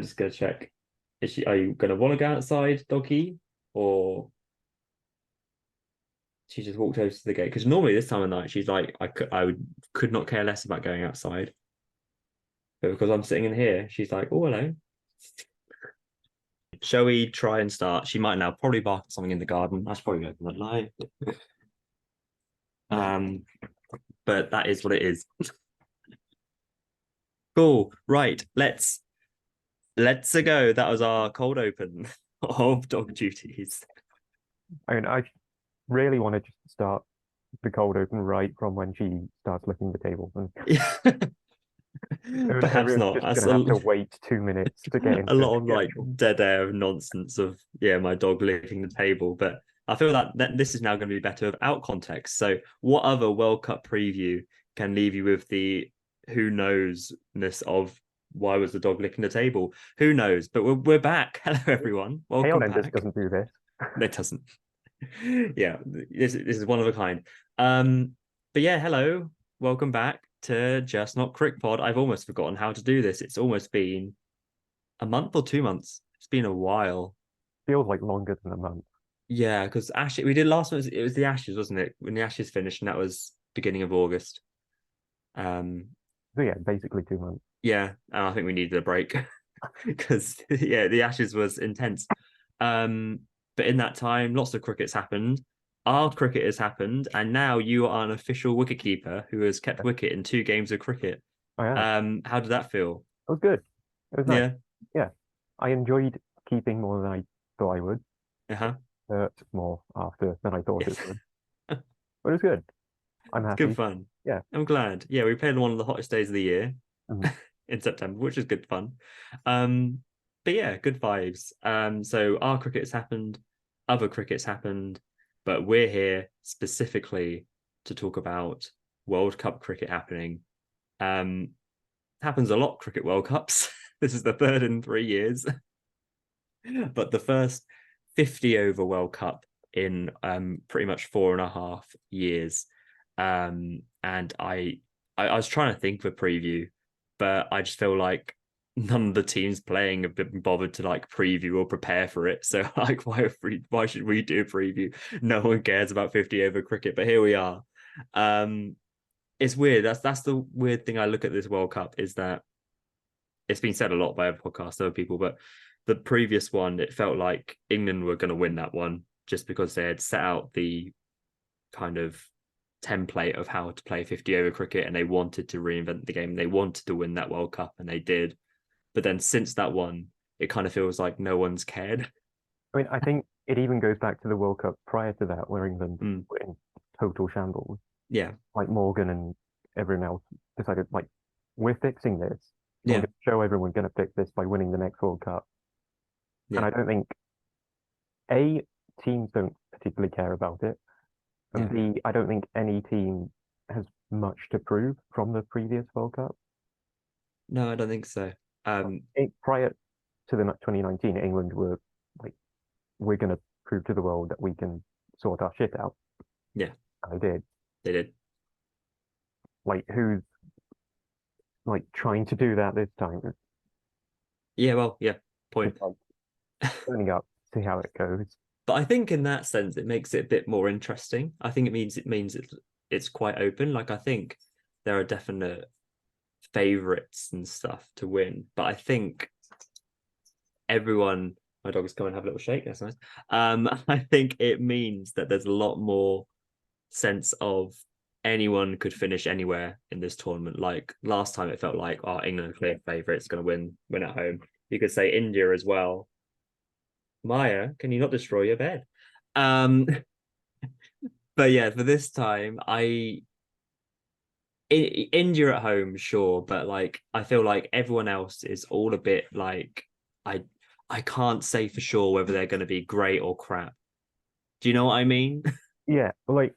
I'm just gonna check. Are you gonna want to go outside, doggy, or she just walked over to the gate? Because normally this time of night, she's like, could not care less about going outside. But because I'm sitting in here, she's like, oh, hello. Shall we try and start? She might now probably bark at something in the garden. That's probably open that light. Um, but that is what it is. Cool. Right. Let's go. That was our cold open of dog duties. I mean, I really want to just start the cold open right from when she starts licking the table, and Yeah. Perhaps everyone's not. just That's gonna have to wait 2 minutes to get a into lot of the like actual. dead air of nonsense of my dog licking the table. But I feel that this is now going to be better without context. So what other World Cup preview can leave you with the who knows-ness of why was the dog licking the table? Who knows? But we're back. Hello everyone. Hail Welcome Enders back. doesn't do this. It doesn't. Yeah, this is one of a kind. But yeah, hello. Welcome back to Just Not Crick Pod. I've almost forgotten how to do this. It's almost been a month or 2 months. It's been a while. Feels like longer than a month. Yeah, because Ashes, we did last month. It was the Ashes, wasn't it? When the Ashes finished, and that was beginning of August. Um, So yeah, basically 2 months. yeah, and I think we needed a break because yeah, the Ashes was intense. Um, but in that time, lots of cricket's happened. Our cricket has happened, and now you are an official wicketkeeper who has kept wicket in 2 games of cricket. I have. How did that feel? It was good. It was nice. Yeah. Yeah, I enjoyed keeping more than I thought I would. Uh-huh. Hurt more after than I thought Yeah. it would, but it was good. I'm It's good happy. fun. Yeah. I'm glad. Yeah, we played on one of the hottest days of the year Mhm. in September, which is good fun. Um, but yeah, good vibes. So our cricket's happened, other cricket's happened, but we're here specifically to talk about World Cup cricket happening. Um, happens a lot, cricket World Cups. This is the third in 3 years, but the first 50 over World Cup in pretty much 4.5 years. And I was trying to think of a preview, but I just feel like none of the teams playing have been bothered to like preview or prepare for it. So like why should we do a preview? No one cares about 50 over cricket, but here we are. Um it's weird. That's the weird thing I look at this World Cup is that it's been said a lot by other podcasts, other people, but the previous one, it felt like England were going to win that one just because they had set out the kind of template of how to play 50 over cricket and they wanted to reinvent the game. They wanted to win that World Cup and they did. But then since that one, it kind of feels like no one's cared. I mean, I think it even goes back to the World Cup prior to that, where England Mm, were in total shambles. yeah. Like Morgan and everyone else decided, like, we're fixing this. We're going Yeah. to show everyone we're going to fix this by winning the next World Cup. And Yeah. I don't think A, teams don't particularly care about it, and Yeah. B, I don't think any team has much to prove from the previous World Cup. No, I don't think so. Um, Prior to the 2019, England were like, we're going to prove to the world that we can sort our shit out. yeah, And they did. they did. Like, who's like trying to do that this time? Yeah, well, yeah, Just point. like turning up, see how it goes. But I think in that sense, it makes it a bit more interesting. I think it means it's quite open. Like I think there are definite favorites and stuff to win, but I think everyone. My dog is coming and have a little shake. That's nice. I think it means that there's a lot more sense of anyone could finish anywhere in this tournament. Like last time, it felt like, oh, England clear favourites, going to win at home. You could say India as well. Maya, can you not destroy your bed? Um, but yeah, for this time, India at home, sure, but like I feel like everyone else is all a bit like I I can't say for sure whether they're going to be great or crap. Do you know what I mean? Yeah, like,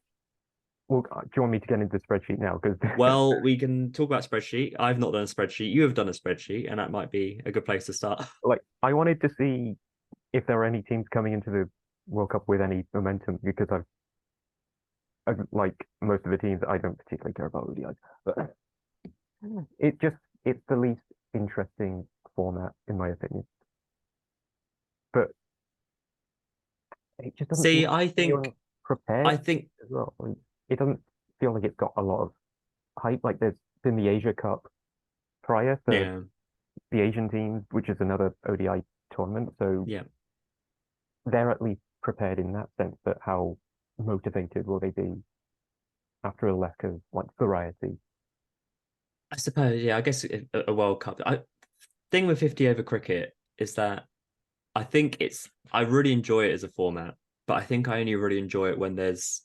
well, do you want me to get into the spreadsheet now? Because Well, we can talk about spreadsheet. I've not done a spreadsheet. You have done a spreadsheet, and that might be a good place to start. like, I wanted to see if there were any teams coming into the World Cup with any momentum because like most of the teams I don't particularly care about ODIs, but it's the least interesting format, in my opinion. But it just doesn't seem See, like anyone's I prepared think, as well. Like, it doesn't feel like it's got a lot of hype. Like there's been the Asia Cup prior for yeah, the Asian teams, which is another ODI tournament. So yeah. they're at least prepared in that sense. But how motivated will they be after a lack of like variety? I suppose, yeah. I guess a World Cup. Thing with 50 over cricket is that I really enjoy it as a format, but I think I only really enjoy it when there's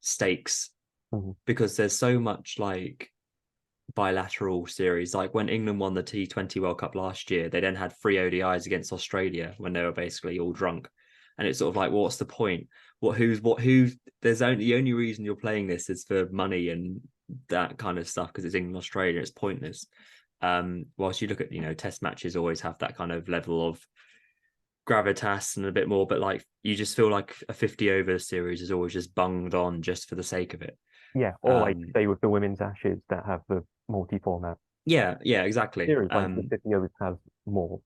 stakes Mhm. because there's so much like bilateral series. Like when England won the T20 World Cup last year, they then had three ODIs against Australia when they were basically all drunk. And it's sort of like, well, what's the point? Who's there's only the only reason you're playing this is for money and that kind of stuff because it's England, Australia, it's pointless. Whilst you look at, test matches always have that kind of level of gravitas and a bit more, but like you just feel like a 50 over series is always just bunged on just for the sake of it. Yeah, or like Um, say with the women's Ashes that have the multi-format yeah, exactly. series, like the 50 overs has more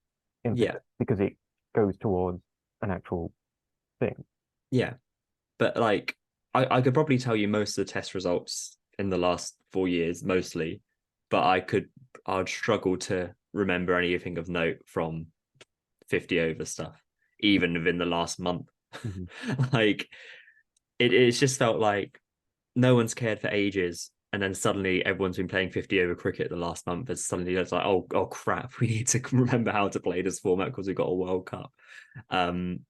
Yeah, impetus because it goes towards an actual thing. yeah. But like I could probably tell you most of the test results in the last 4 years, mostly, but I'd struggle to remember anything of note from 50 over stuff, even within the last month. Mhm. Like it's just felt like no one's cared for ages. And then suddenly everyone's been playing 50 over cricket the last month. And suddenly it's like, oh crap, we need to remember how to play this format because we've got a World Cup. Um,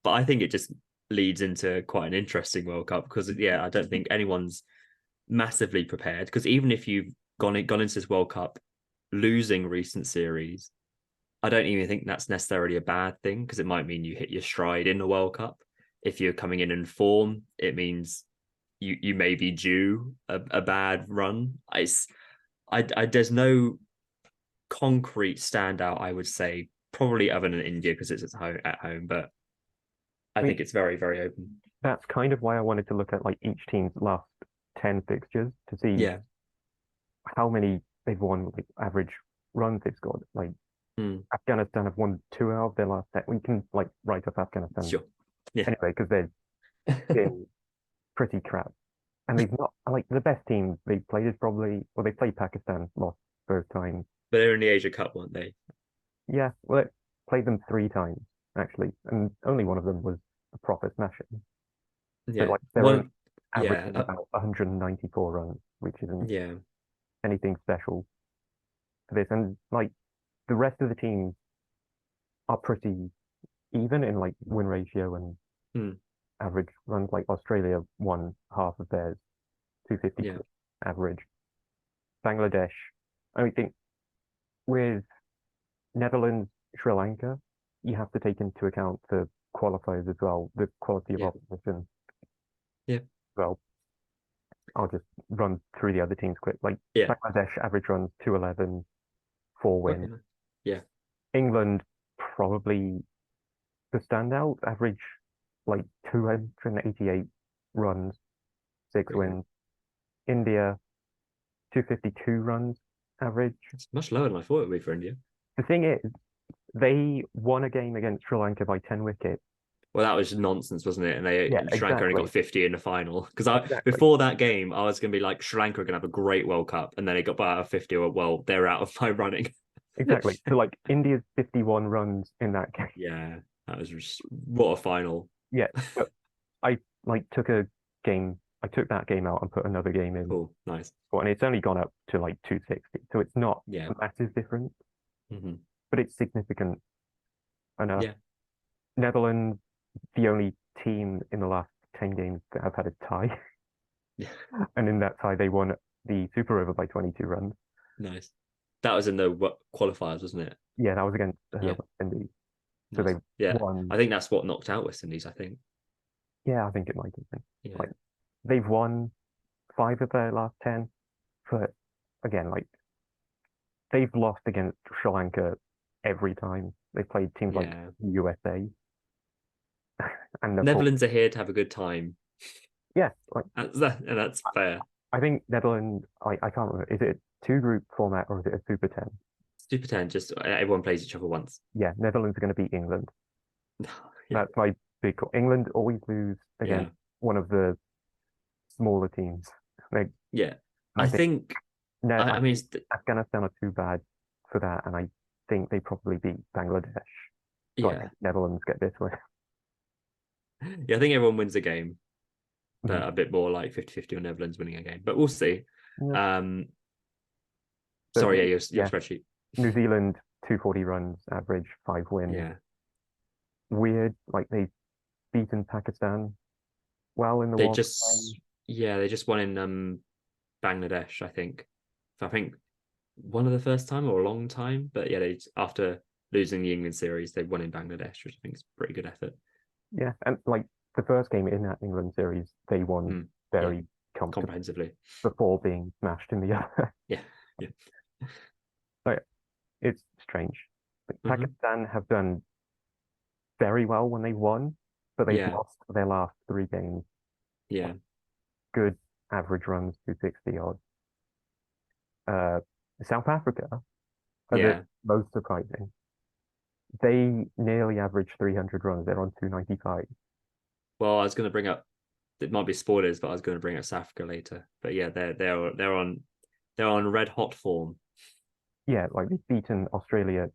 but I think it just leads into quite an interesting World Cup because yeah, I don't think anyone's massively prepared because even if you've gone into this World Cup losing recent series, I don't even think that's necessarily a bad thing because it might mean you hit your stride in the World Cup. If you're coming in form, it means you may be due a bad run. There's no concrete standout, I would say, probably other than India because it's at home, but I I mean, think it's very, very open. that's kind of why I wanted to look at like each team's last 10 fixtures to see Yeah. how many they've won, like average runs they've scored. Like Mm, Afghanistan have won two out of their last 10. We can like write off Afghanistan sure. Yeah. anyway because they've been pretty crap. And they've not like the best team they played is probably well they played Pakistan, lost both times. But they're in the Asia Cup, weren't they? Yeah, well it played them three times actually, and only one of them was a proper smashing. But Yeah. like they're only One. Yeah. averaging about 194 runs, which isn't Yeah. anything special for this. And like the rest of the teams are pretty even in like win ratio and Mm, average runs. Like Australia won half of theirs, yeah. 252 average. Bangladesh, I think with Netherlands, Sri Lanka, you have to take into account the qualifiers as well, the quality of Yeah. opposition. Yeah. Well, I'll just run through the other teams quick. Like Yeah. Bangladesh average runs 211, four Okay. wins. Nice. Yeah. England probably the standout, average like 288 runs, six Pretty good. wins. India 252 runs average. It's much lower than I thought it would be for India. The thing is, they won a game against Sri Lanka by 10 wickets. Well, that was nonsense, wasn't it? And they Yeah, Sri Lanka only got exactly. 50 in the final. Because I Exactly. before that game, I was gonna be like Sri Lanka are gonna have a great World Cup, and then it got by out of 50. Well, they're out of my running. Exactly. So like India's 51 runs in that game. Yeah, that was just what a final. Yeah. But I like I took that game out and put another game in. Cool, nice. And it's only gone up to like 260. So it's not Yeah. a massive difference, Hmm. but it's significant enough. Yeah. Netherlands, the only team in the last 10 games that have had a tie. Yeah. And in that tie, they won the Super Over by 22 runs. Nice. That was in the qualifiers, wasn't it? Yeah, that was against Yeah. West Indies. So they Nice. Yeah. won. I think that's what knocked out West Indies, I think. Yeah, I think it might have been. Yeah. Like they've won five of their last 10. But again, like they've lost against Sri Lanka every time. They've played teams like Yeah. USA and Nepal. Netherlands are here to have a good time. Yeah, like And that's fair. I think Netherlands, I can't remember, is it a two group format or is it a Super 10? Super 10, just everyone plays each other once. Yeah, Netherlands are going to beat England. Yeah, That's my big call. England always lose yeah, against one of the smaller teams. Like, yeah. and I I think think, I I mean, think Afghanistan are too bad for that, and I think they probably beat Bangladesh. So I yeah, think Netherlands get this one. yeah. I think everyone wins a game, Mhm. but a bit more like 50-50 on Netherlands winning a game. But we'll see. Yeah, Um, but sorry, yeah, your yeah, spreadsheet. New Zealand 240 runs, average 5 wins. Yeah, Weird, like they've beaten Pakistan well in the they World just, Cup. yeah, they just won in Bangladesh, I think. So I think one of the first time or a long time, but yeah, they after losing the England series, they won in Bangladesh, which I think is a pretty good effort. Yeah, and like the first game in that England series, they won Mm, yeah, very comfortably comprehensively. before being smashed in the other. Yeah, yeah. So it's strange. Like, Hmm. Pakistan have done very well when they won, but they've Yeah, lost their last 3 games. yeah, Good average runs, 260 odd. Uh, South Africa are the yeah. most surprising. They nearly average 300 runs. They're on 295. Well, I was going to bring up it might be spoilers, but I was going to bring up South Africa later. But yeah, they're on red hot form. Yeah, like they've beaten Australia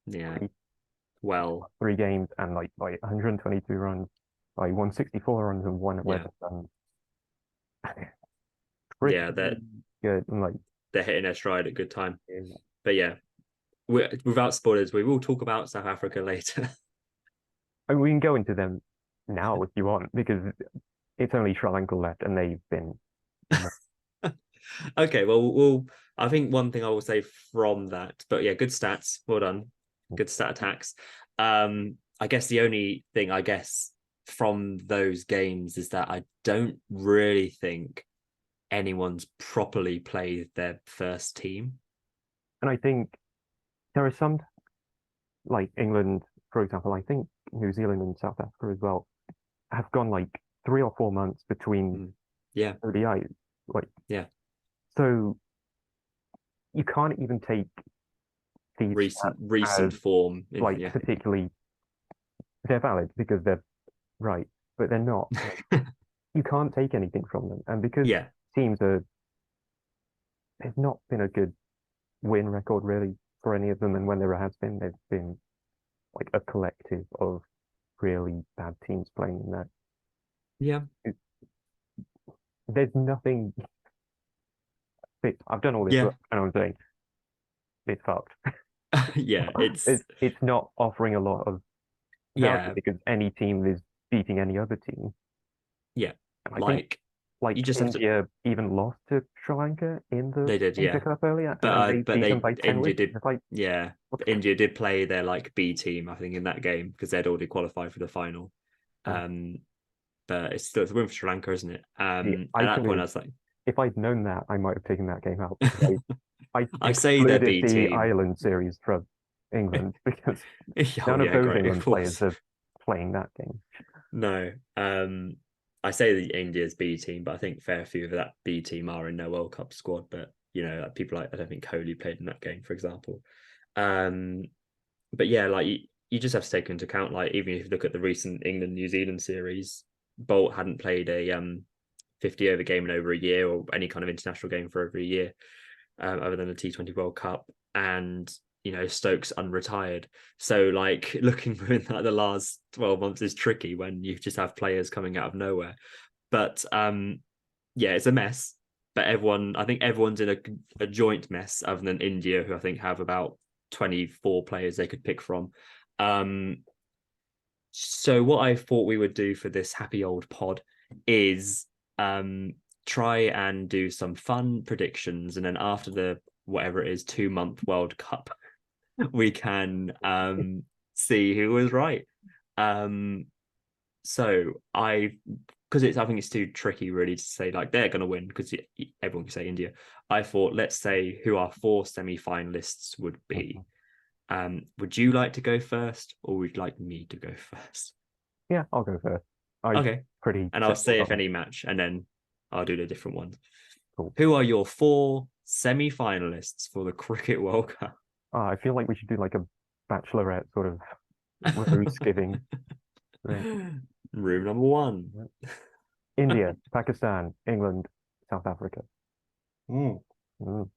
Yeah, pretty, well, 3 games and like 122 runs, like 164 runs and one yeah, 11 runs. Pretty yeah. good. And like, They're hitting their stride at good time. yeah. But yeah, without spoilers, we will talk about South Africa later. I mean, we can go into them now if you want, because it's only Sri Lanka left and they've been. Okay, well, I think one thing I will say from that, but yeah, good stats. Well done. Good stat attacks. I guess the only thing I guess from those games is that I don't really think anyone's properly played their first team. And I think there are some, like England, for example, I think New Zealand and South Africa as well, have gone like 3 or 4 months between Mm. Yeah, ODIs. Like, yeah. so you can't even take these Recent as form. like Yeah. particularly, they're valid because they're right, but they're not. Like, you can't take anything from them. And because Yeah. teams are, there's not been a good win record really for any of them. And when there has been, they've been like a collective of really bad teams playing in that. Yeah. There's nothing. I've done all this Yeah. work, and I'm saying it's fucked. Yeah. It's not offering a lot of value Yeah. because any team is beating any other team. Yeah. And I think Like you like just have to India even lost to Sri Lanka in the they did, Asia yeah. Cup earlier, and they But beat them they by 10 India wins. did It's like, yeah. what? India did play their like B team, I think, in that game because they'd already qualified for the final. Yeah. Um, but it's a win for Sri Lanka, isn't it? See, At that point I actually, was like, if I'd known that, I might have taken that game out because I I say their excluded B the team. Ireland series from England because Oh none of yeah, those great. Of England players course. are playing that game. No. I say the India's B team, but I think fair few of that B team are in their World Cup squad. But you know, like people like I don't think Kohli played in that game, for example. Um, but yeah, like you just have to take into account, like even if you look at the recent England New Zealand series, Bolt hadn't played a 50 over game in over a year or any kind of international game for over a year, other than the T20 World Cup, and you know Stokes unretired. So like looking within like the last 12 months is tricky when you just have players coming out of nowhere. But yeah, it's a mess. But I think everyone's in a joint mess, other than India, who I think have about 24 players they could pick from. Um, so what I thought we would do for this happy old pod is um, try and do some fun predictions, and then after the whatever it is 2 month World Cup, we can see who was right. Um, so because I think it's too tricky really to say like they're going to win because everyone can say India. I thought let's say who our 4 semi-finalists would be. Would you like to go first, or would you like me to go first? Yeah, I'll go first. I'm Okay, pretty and I'll settled say if on. any match, and then I'll do the different ones. Cool. Who are your 4 semi-finalists for the Cricket World Cup? I feel like we should do like a bachelorette sort of rose giving thing. Room number one. India, Pakistan, England, South Africa. Mm. Mm,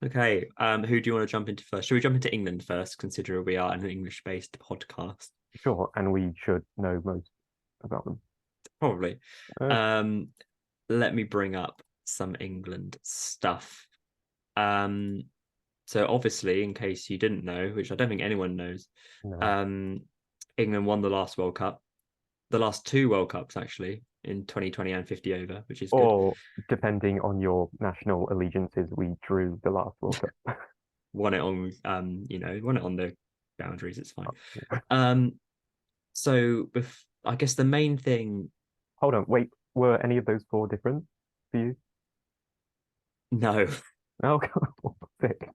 Okay, who do you want to jump into first? Should we jump into England first, considering we are an English-based podcast? sure, and we should know most about them. Probably. Uh, Um, Let me bring up some England stuff. Um, so obviously, in case you didn't know, which I don't think anyone knows, no. um, England won the last World Cup, the last two World Cups actually, in 2020 and 50 over, which is good. Or depending on your national allegiances, we drew the last World Cup. Won it on, won it on the boundaries. It's fine. Um, so I guess the main thing, Hold on, wait, were any of those four different for you? no, Oh, sick.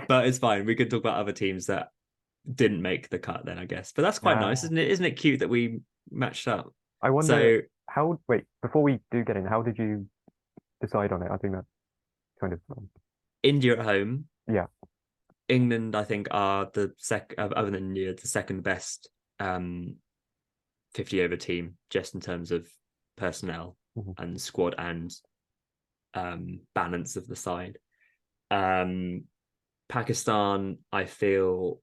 but it's fine. We could talk about other teams that didn't make the cut then, I guess. But that's quite nice, Uh, isn't it? Isn't it cute that we matched up? I wonder So how, wait, before we do get in, how did you decide on it? I think that's kind of, India at home, yeah. England, I think, are the other than India, the second best 50 over team, just in terms of personnel Mhm. and squad and balance of the side. Um, Pakistan, I feel,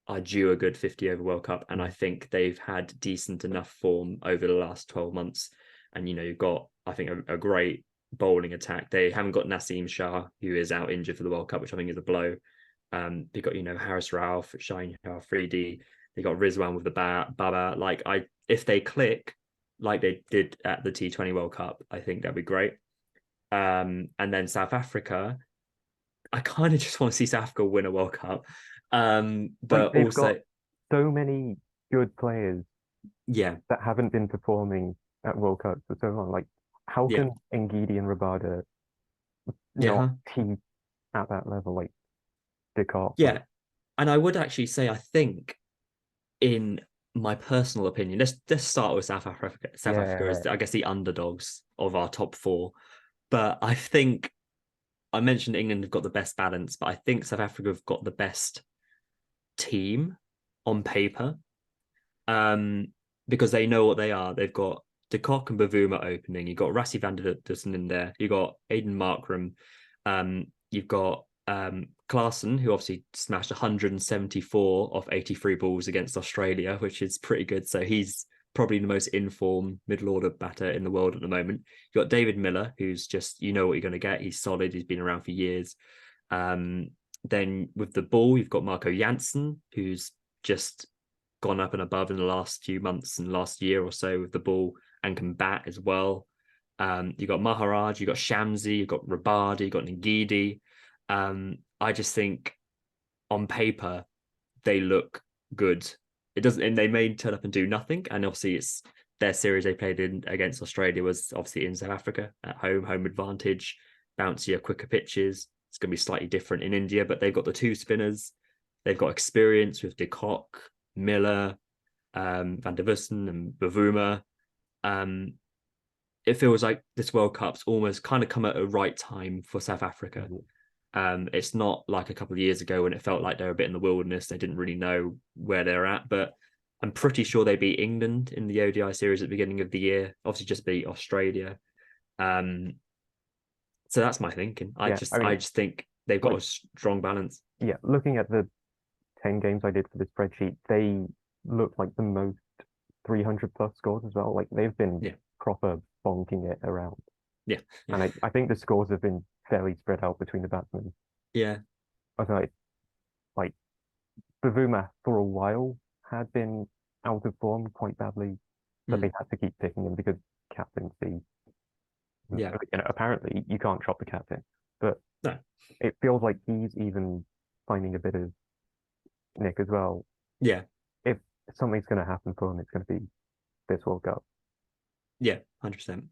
are due a good 50 over World Cup, and I Mhm. think they've had decent enough form over the last 12 months. And you've got, I think, a great bowling attack. They haven't got Naseem Shah, who is out injured for the World Cup, which I think is a blow. They got Harris Rauf, Shaheen Afridi. They got Rizwan with the Baba. Like if they click like they did at the T20 World Cup, I think that'd be great. And then South Africa, I kind of just want to see South Africa win a World Cup. Like But they've got also, so many good players yeah, that haven't been performing at World Cups for so long. Like, how yeah, can Ngidi and Rabada not yeah, keep at that level? Like, De Kock, like, yeah. And I would actually say, I think, in my personal opinion, let's start with South Africa. South Africa yeah, is, I guess, the underdogs of our top four. But I think I mentioned England have got the best balance, but I think South Africa have got the best team on paper. Um, because they know what they are. They've got De Kock and Bavuma opening. You've got Rassie van der Dussen in there. You've got Aiden Markram. You've got Klaassen, who obviously smashed 174 off 83 balls against Australia, which is pretty good. So he's probably the most informed middle order batter in the world at the moment. You've got David Miller, who's just, you know what you're going to get. He's solid. He's been around for years. Um, then with the ball, you've got Marco Jansen, who's just gone up and above in the last few months and last year or so with the ball and can bat as well. You got Maharaj, you got Shamsi, you got Rabadi, you got Ngidi. I just think on paper they look good. It doesn't, and they may turn up and do nothing. And obviously, it's their series they played in against Australia was obviously in South Africa at home advantage, bouncier, quicker pitches. It's going to be slightly different in India, but they've got the two spinners. They've got experience with De Kock, Miller, Van der Vussen, and Bavuma. Um, it feels like this World Cup's almost kind of come at a right time for South Africa. mhm. It's not like a couple of years ago when it felt like they were a bit in the wilderness. They didn't really know where they're at, but I'm pretty sure they beat England in the ODI series at the beginning of the year. Obviously, just beat Australia. Um, so that's my thinking. I Yeah. just, I I mean, just think they've got like, a strong balance. yeah. Looking at the 10 games I did for the spreadsheet, they look like the most 300 plus scores as well. Like they've been Yeah, proper bonking it around, yeah, yeah, and I think the scores have been fairly spread out between the batsmen. yeah, I feel like Bavuma for a while had been out of form quite badly, but mm, they had to keep picking him because captaincy. yeah. Apparently you can't chop the captain, but No, it feels like he's even finding a bit of nick as well. yeah, If something's going to happen for him, it's going to be this World Cup. yeah, 100%.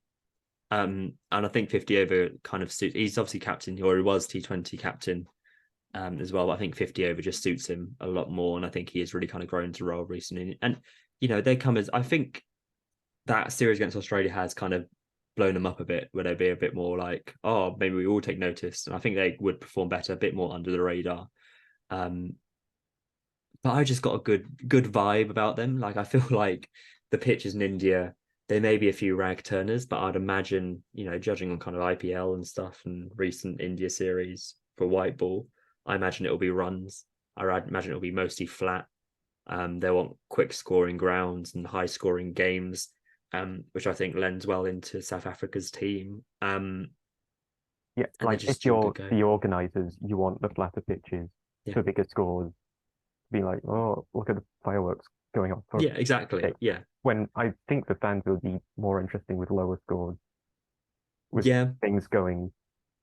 And I think 50 over kind of suits. He's obviously captain, or he was T20 captain as well. But I think 50 over just suits him a lot more, and I think he has really kind of grown to role recently. And they come as I think that series against Australia has kind of blown them up a bit, where they'd be a bit more like, oh, maybe we all take notice. And I think they would perform better, a bit more under the radar. Um, but I just got a good vibe about them. Like I feel like the pitches in India, there may be a few rag turners, but I'd imagine, judging on kind of IPL and stuff and recent India series for white ball, I imagine it'll be runs. I imagine it'll be mostly flat. They want quick scoring grounds and high scoring games, which I think lends well into South Africa's team. Yeah, And they're like if just too you're good going. the organizers, you want the flatter pitches, Yeah. the bigger scores, be like, oh, look at the fireworks going off for Yeah, exactly. sake. Yeah. When I think the fans will be more interesting with lower scores, with Yeah. things going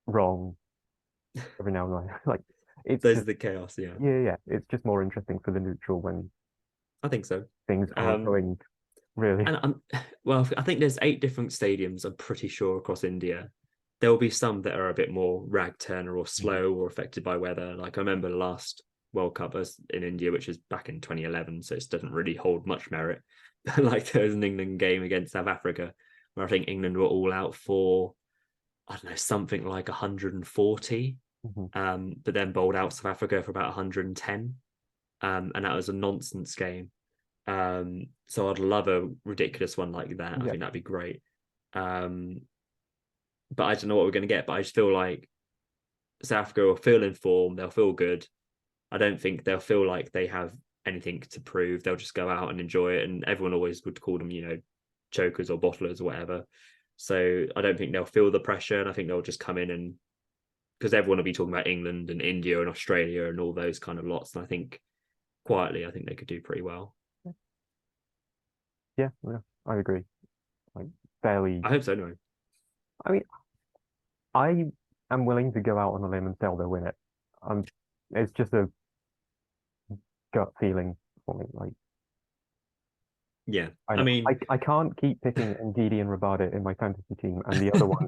wrong every now and then. Like it's Those are just the chaos. Yeah. yeah, it's just more interesting for the neutral when I think so. things aren't Um, going really. and well, I think there's 8 different stadiums, I'm pretty sure, across India. There will be some that are a bit more rag turner or Mhm. slow or affected by weather. Like I remember the last World Cup was in India, which is back in 2011, so it doesn't really hold much merit. Like there was an England game against South Africa where I think England were all out for, I don't know, something like 140, Mhm. but then bowled out South Africa for about 110. And that was a nonsense game. So I'd love a ridiculous one like that. I Yeah. think that'd be great. Um, but I don't know what we're going to get. But I just feel like South Africa will feel in form. They'll feel good. I don't think they'll feel like they have anything to prove. They'll just go out and enjoy it. And everyone always would call them, chokers or bottlers or whatever. So I don't think they'll feel the pressure. And I think they'll just come in and because everyone will be talking about England and India and Australia and all those kind of lots. And I think quietly, I think they could do pretty well. Yeah, yeah, I agree. Like fairly. I hope so. No. I mean, I am willing to go out on a limb and say they'll win it. Um, it's just a gut feeling for me. Like Yeah. I I know mean, I can't keep picking Ndidi and Rabada in my fantasy team, and the other one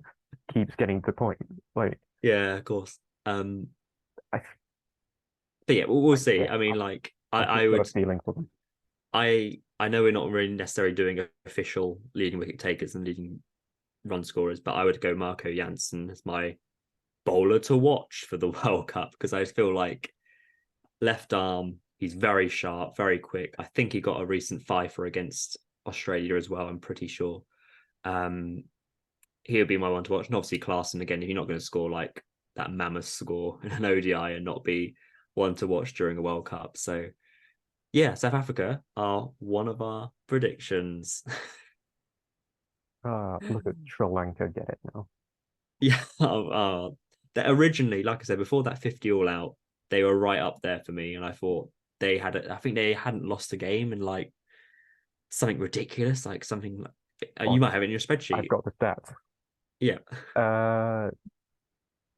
keeps getting to point. Like yeah, of course. Um, I, but yeah, we'll yeah, see. I mean, like, I've I just got a would, feeling for them. I know we're not really necessarily doing official leading wicket takers and leading run scorers, but I would go Marco Janssen as my bowler to watch for the World Cup because I feel like left arm, he's very sharp, very quick. I think he got a recent fifer against Australia as well. I'm pretty sure. Um, he would be my one to watch. And obviously, Klaassen, again, if you're not going to score like that mammoth score in an ODI and not be one to watch during a World Cup. So, yeah, South Africa are one of our predictions. Look at Sri Lanka get it now. Yeah. That originally, like I said, before that 50 all out, they were right up there for me. And I thought I think they hadn't lost a game in like something ridiculous, like something like, Oh you might no, have it in your I've spreadsheet. got the stats. Yeah. Uh,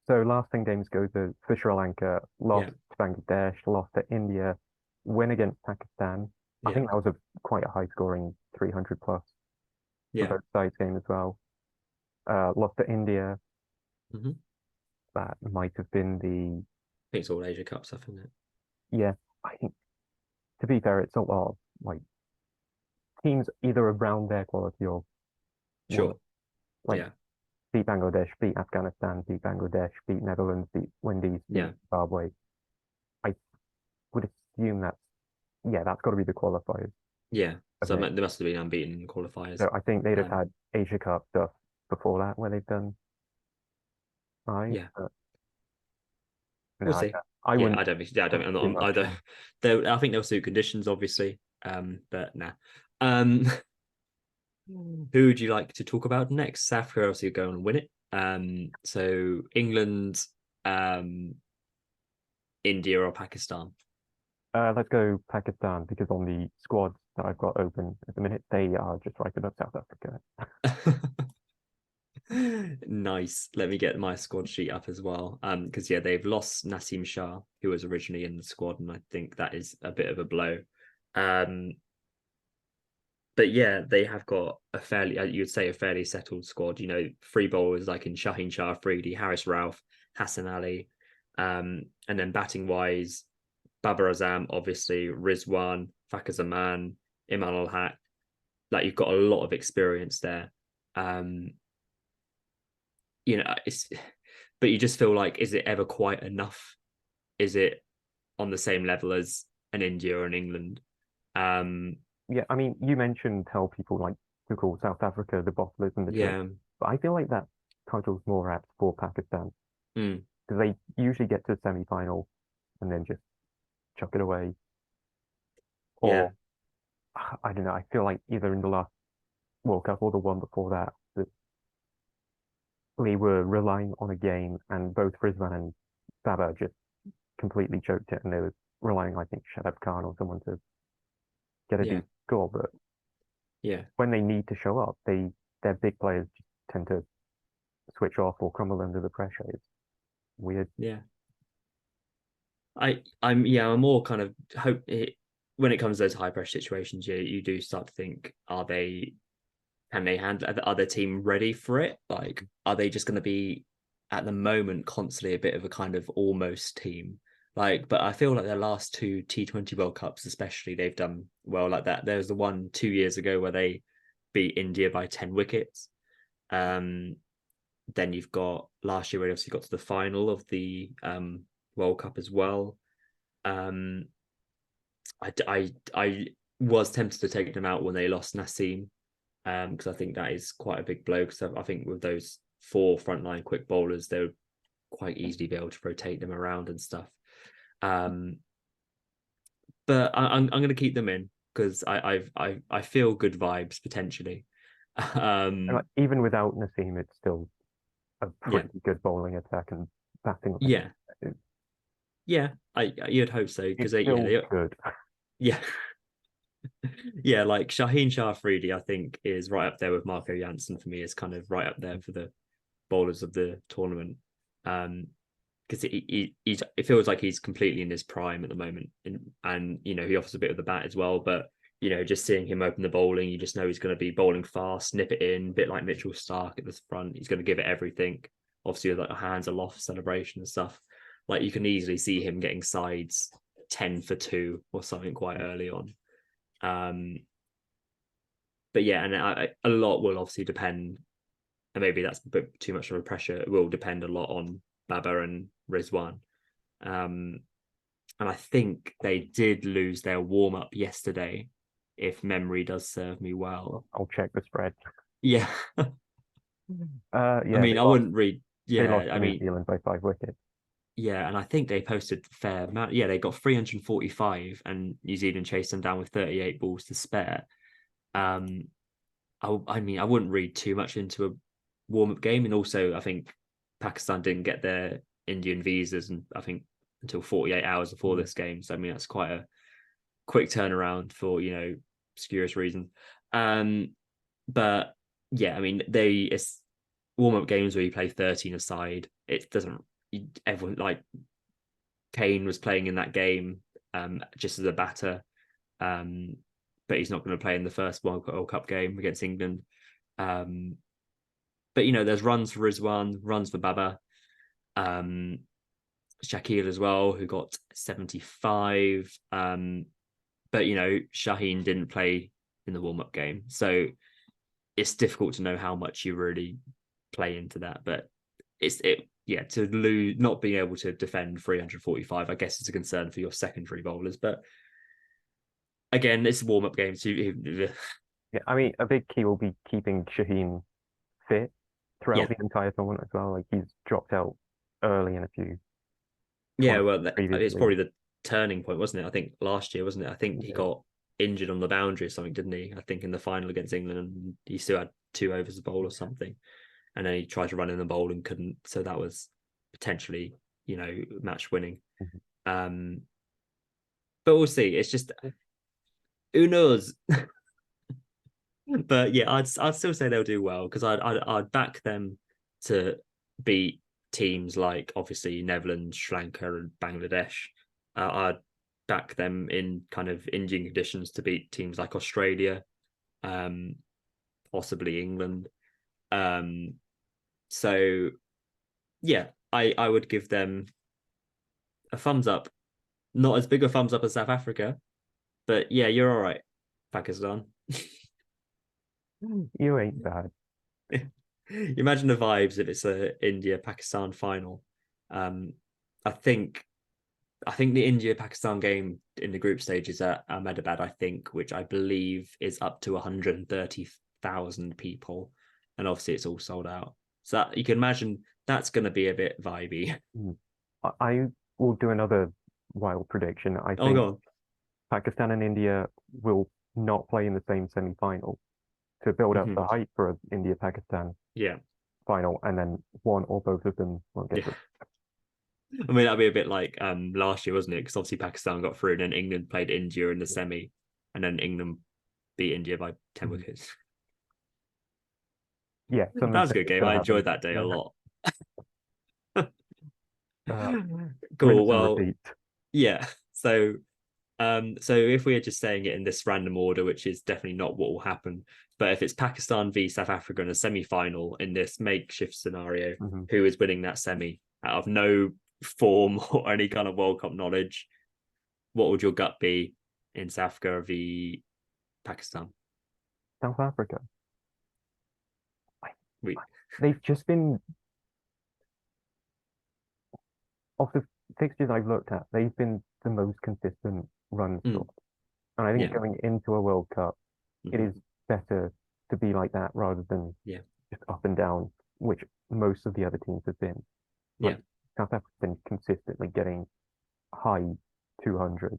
so last 10 games go to for Sri Lanka, Yeah. lost to Bangladesh, lost to India, win against Pakistan. I Yeah. think that was a quite a high scoring 300 plus for Yeah. both sides game as well. Lost to India. Mm-hmm. That might have been I think it's all Asia Cup stuff, isn't it? yeah. I think to be fair, it's a lot of like teams either around their quality or worse. Sure. Like Yeah. beat Bangladesh, beat Afghanistan, beat Bangladesh, beat Netherlands, beat Windies, beat Yeah. Zimbabwe. I would assume that's yeah, that's got to be the qualifiers Yeah. of So it. there must have been unbeaten qualifiers. So I think they'd have Um, had Asia Cup stuff before that where they've done right. yeah. But We'll no, see. I Yeah, wouldn't I don't think. Yeah, I don't. put I'm too not. I much don't. in. I think they'll suit conditions, obviously. But nah. Um, who would you like to talk about next? South Africa obviously go and win it. So England, um, India or Pakistan. Let's go Pakistan because on the squads that I've got open at the minute, they are just right above South Africa. Nice. Let me get my squad sheet up as well. Because yeah, they've lost Nassim Shah, who was originally in the squad, and I think that is a bit of a blow. Um, but yeah, they have got a fairly, you'd say, a fairly settled squad. Free bowlers like in Shaheen Shah Afridi, Harris Ralph, Hassan Ali, and then batting wise, Babar Azam, obviously, Rizwan, Fakhar Zaman, Iman Al Haq. Like you've got a lot of experience there. Um, it's, but you just feel like, is it ever quite enough? Is it on the same level as an India or an England? Um, Yeah, I mean, you mentioned how people like to call South Africa the bottlers and the choke, yeah, but I feel like that title's more apt for Pakistan mm, because they usually get to the semi-final and then just chuck it away. yeah, Or I don't know, I feel like either in the last World Cup or the one before that, that we were relying on a game and both Rizwan and Baba just completely choked it and they were relying, I think, Shadab Khan or someone to get a yeah, decent score. But yeah, when they need to show up, their big players just tend to switch off or crumble under the pressure. It's weird. yeah. I'm more kind of hope it, when it comes to those high pressure situations, you do start to think, can they handle, are their team ready for it? Like, are they just going to be at the moment constantly a bit of a kind of almost team? Like, but I feel like their last two T20 World Cups, especially, they've done well like that. There was the one 2 years ago where they beat India by 10 wickets. Um, then you've got last year where they obviously got to the final of the World Cup as well. Um, I was tempted to take them out when they lost Nassim, because I think that is quite a big blow. Because I think with those four frontline quick bowlers, they would quite easily be able to rotate them around and stuff. Um, but I'm going to keep them in because I feel good vibes potentially. And like, even without Nassim, it's still a Yeah, pretty good bowling attack and batting attack. yeah, yeah. You'd hope so because It's they yeah still they good. yeah yeah, like Shaheen Shah Afridi, I think is right up there with Marco Janssen for me. Is kind of right up there for the bowlers of the tournament. Because it feels like he's completely in his prime at the moment, and he offers a bit of the bat as well. But just seeing him open the bowling, you just know he's going to be bowling fast, snip it in, a bit like Mitchell Stark at the front. He's going to give it everything. Obviously, with like hands aloft celebration and stuff. Like you can easily see him getting sides 10 for 2 or something quite early on. Um, but yeah, and a lot will obviously depend, and maybe that's a bit too much of a pressure. It will depend a lot on Baba and Rizwan. Um, and I think they did lose their warm up yesterday, if memory does serve me well. I'll check the spread. Yeah, I Yeah, mean, I wouldn't read. they lost Yeah, I to New mean, Zealand by 5 wickets. yeah, and I think they posted fair amount. Yeah, they got 345, and New Zealand chased them down with 38 balls to spare. Um, I mean, I wouldn't read too much into a warm up game, and also I think Pakistan didn't get their Indian visas, and I think until 48 hours before Mm. this game. So I mean, that's quite a quick turnaround for obscurest reasons. Um, but yeah, I mean, it's warm up games where you play 13 aside. It doesn't. Everyone like Kane was playing in that game just as a batter, um, but he's not going to play in the first World Cup game against England. Um, but there's runs for Rizwan, runs for Baba, um, Shakil as well, who got 75. But Shaheen didn't play in the warm up game, so it's difficult to know how much you really play into that. But yeah, to lose, not being able to defend 345, I guess is a concern for your secondary bowlers. But again, it's a warm up game, so Yeah, I mean, a big key will be keeping Shaheen fit throughout yeah, the entire tournament as well. Like he's dropped out early in a few yeah. tournaments Well, it's previously. probably the turning point, wasn't it? I think last year, wasn't it? I think he Yeah. got injured on the boundary or something, didn't he? I think in the final against England, and he still had 2 overs to bowl or something, and then he tried to run in the bowl and couldn't. So that was potentially, match winning. Mhm. Um, but we'll see. It's just who knows. But yeah, I'd still say they'll do well because I'd back them to beat teams like obviously Netherlands, Sri Lanka, and Bangladesh. I'd back them in kind of Indian conditions to beat teams like Australia, um, possibly England. Um, so yeah, I would give them a thumbs up. Not as big a thumbs up as South Africa, but yeah, you're all right, Pakistan. You ain't bad. Imagine the vibes if it's a India Pakistan final. Um, I think the India Pakistan game in the group stage is at Ahmedabad, I think, which I believe is up to 130,000 people, and obviously it's all sold out. So that, you can imagine that's going to be a bit vibey. Mm. I will do another wild prediction. I Oh, go think on. Pakistan and India will not play in the same semi-final to build up Mm-hmm. the hype for an India-Pakistan Yeah, final, and then one or both of them won't get yeah. through. I mean, that'd be a bit like last year, wasn't it? Because obviously Pakistan got through, and then England played India in the semi, and then England beat India by 10 Mhm. wickets. Yeah, That something was a good similar is game. going I to happen. enjoyed that day a Yeah. lot. Uh, Cool. rinse and Well, repeat. yeah. So if we are just saying it in this random order, which is definitely not what will happen, but if it's Pakistan v South Africa in a semi-final in this makeshift scenario, Hmm. who is winning that semi out of no form or any kind of World Cup knowledge? What would your gut be in South Africa v Pakistan? South Africa. I, We, they've just been of the fixtures I've looked at, they've been the most consistent run mm, score. And I think yeah, going into a World Cup, it mm-hmm, is better to be like that rather than yeah, just up and down, which most of the other teams have been. yeah, Like South Africa's been consistently getting high 200s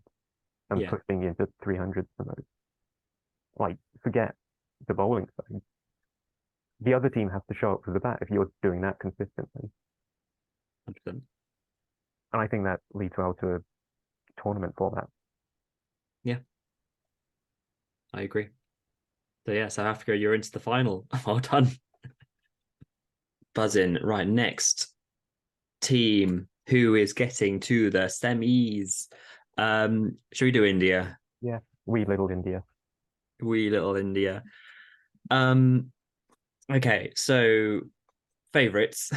and yeah, pushing into 300s the most. Like, forget the bowling side. The other team has to show up for the bat if you're doing that consistently. 100%. And I think that leads well to a tournament format. Yeah, I agree. So yeah, South Africa, you're into the final. Well done. Buzzing. Right, next team who is getting to the semis. Should we do India? Yeah, we little India. We little India. Um, okay, so favorites.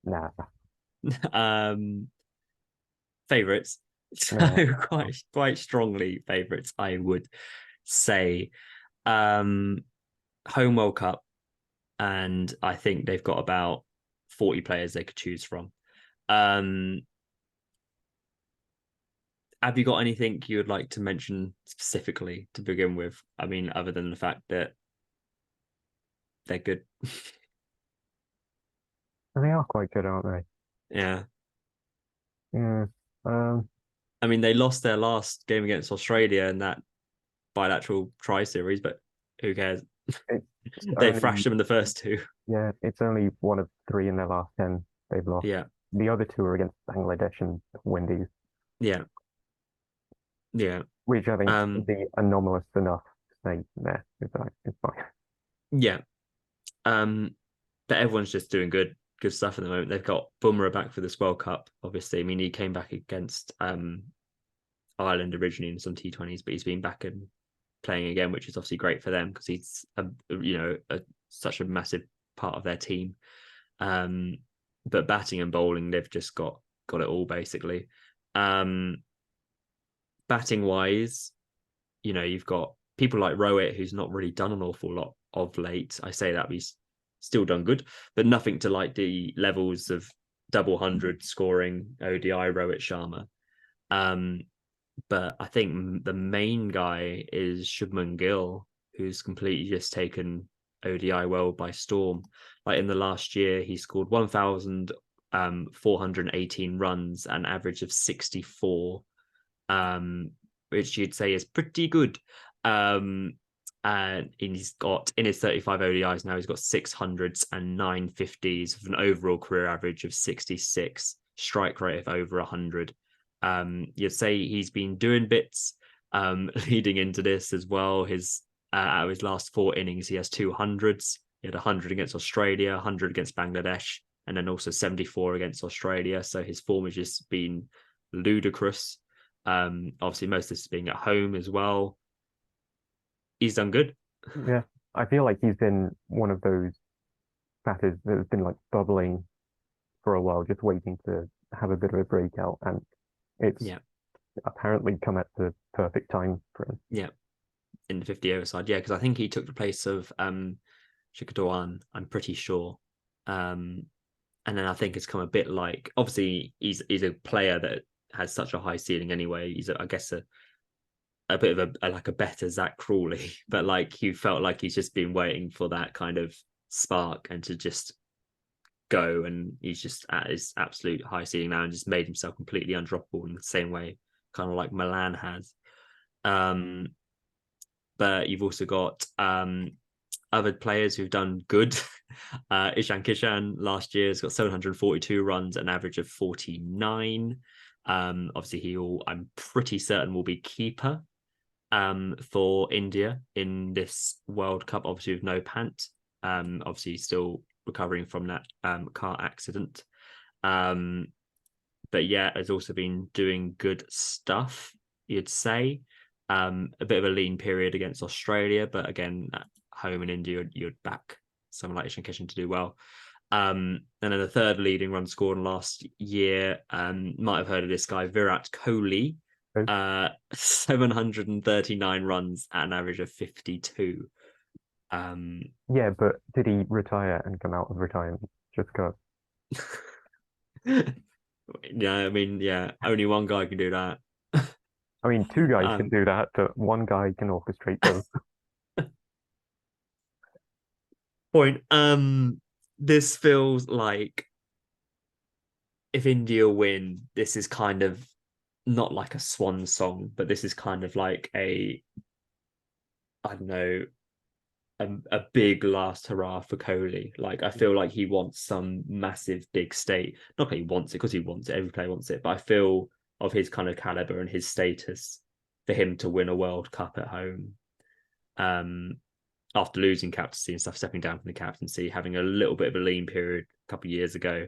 Nah, um, favorites. no. So quite strongly favorites, I would say. Um, home World Cup, and I think they've got about 40 players they could choose from. Um, have you got anything you would like to mention specifically to begin with? I mean, other than the fact that they're good. They are quite good, aren't they? Yeah. Yeah. Um, I mean, they lost their last game against Australia in that bilateral try series, but who cares? it's They only thrashed them in the first two. yeah, it's only one of three in their last 10 they've lost. Yeah. The other two are against Bangladesh and Windies, Yeah. Yeah. which I think Um, would be anomalous enough to say, nah, it's fine. yeah. But everyone's just doing good stuff at the moment. They've got Bumrah back for this World Cup, obviously. I mean, he came back against Ireland originally in some T20s, but he's been back and playing again, which is obviously great for them because he's such a massive part of their team. Um, but batting and bowling, they've just got it all basically. Um, batting wise, you've got people like Rowett, who's not really done an awful lot of late. I say that he's still done good, but nothing to like the levels of double hundred scoring ODI Rowett Sharma. Um, but I think the main guy is Shubman Gill, who's completely just taken ODI world by storm. Like in the last year, he scored 1,418 runs, an average of 64, which you'd say is pretty good. And he's got in his 35 ODIs now, he's got 600s and 950s with an overall career average of 66, strike rate of over 100. You'd say he's been doing bits leading into this as well. Out of his last four innings, he has 200s. He had 100 against Australia, 100 against Bangladesh, and then also 74 against Australia. So his form has just been ludicrous. Obviously, most of this is being at home as well. He's done good. Yeah, I feel like he's been one of those batters that has been like bubbling for a while, just waiting to have a bit of a breakout, and it's Yeah, apparently come at the perfect time for him. yeah. In the 50 over side, yeah, because I think he took the place of Shikha, I'm pretty sure. Um, and then I think it's come a bit like, obviously he's a player that has such a high ceiling anyway. He's I guess a bit of like a better Zach Crawley, but like you felt like he's just been waiting for that kind of spark and to just go, and he's just at his absolute high ceiling now and just made himself completely undroppable in the same way, kind of like Milan has. Um, but you've also got other players who've done good. Ishan Kishan last year has got 742 runs, an average of 49. Obviously, I'm pretty certain, will be keeper for India in this World Cup, obviously with no Pant. Obviously, still recovering from that car accident. But yeah, has also been doing good stuff, you'd say. A bit of a lean period against Australia, but again, at home in India, you'd back someone like Ishan Kishan to do well. And then the third leading run scored last year, might have heard of this guy, Virat Kohli, 739 runs at an average of 52. Yeah, but did he retire and come out of retirement just because? Yeah, I mean, yeah, only one guy can do that. I mean, two guys can Um, do that, but one guy can orchestrate both. point. This feels like if India win, this is kind of not like a swan song, but this is kind of like I don't know, a big last hurrah for Kohli. Like I feel like he wants some massive big state. Not that he wants it, because he wants it. Every player wants it, but I feel of his kind of caliber and his status for him to win a World Cup at home. After losing captaincy and stuff, stepping down from the captaincy, having a little bit of a lean period a couple of years ago,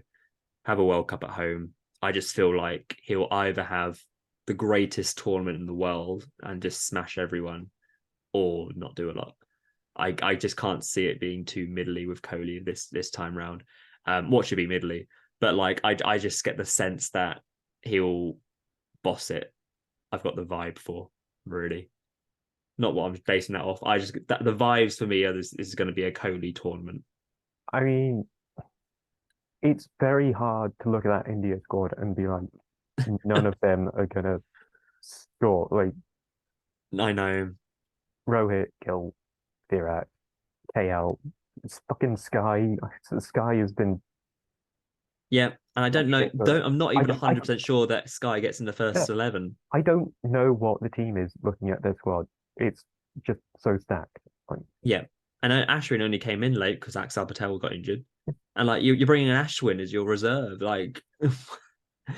have a World Cup at home. I just feel like he'll either have the greatest tournament in the world and just smash everyone, or not do a lot. I just can't see it being too middly with Kohli this time round. What should be middly, but like I just get the sense that he'll boss it. I've got the vibe for, really. Not what I'm basing that off. I just that the vibes for me are this is going to be a Kohli tournament. I mean, it's very hard to look at that India squad and be like, none of them are gonna score. Like I know. Rohit, Gill, Virat, KL, it's fucking Sky. Sky has been Yeah, and I don't smashing know. it, but I'm not I even don't, I, 100% sure that Sky gets in the yeah, first 11. I don't know what the team is looking at their squad. It's just so stacked. Like, Yeah, and Ashwin only came in late because Axel Patel got injured, and like you're bringing an Ashwin as your reserve, like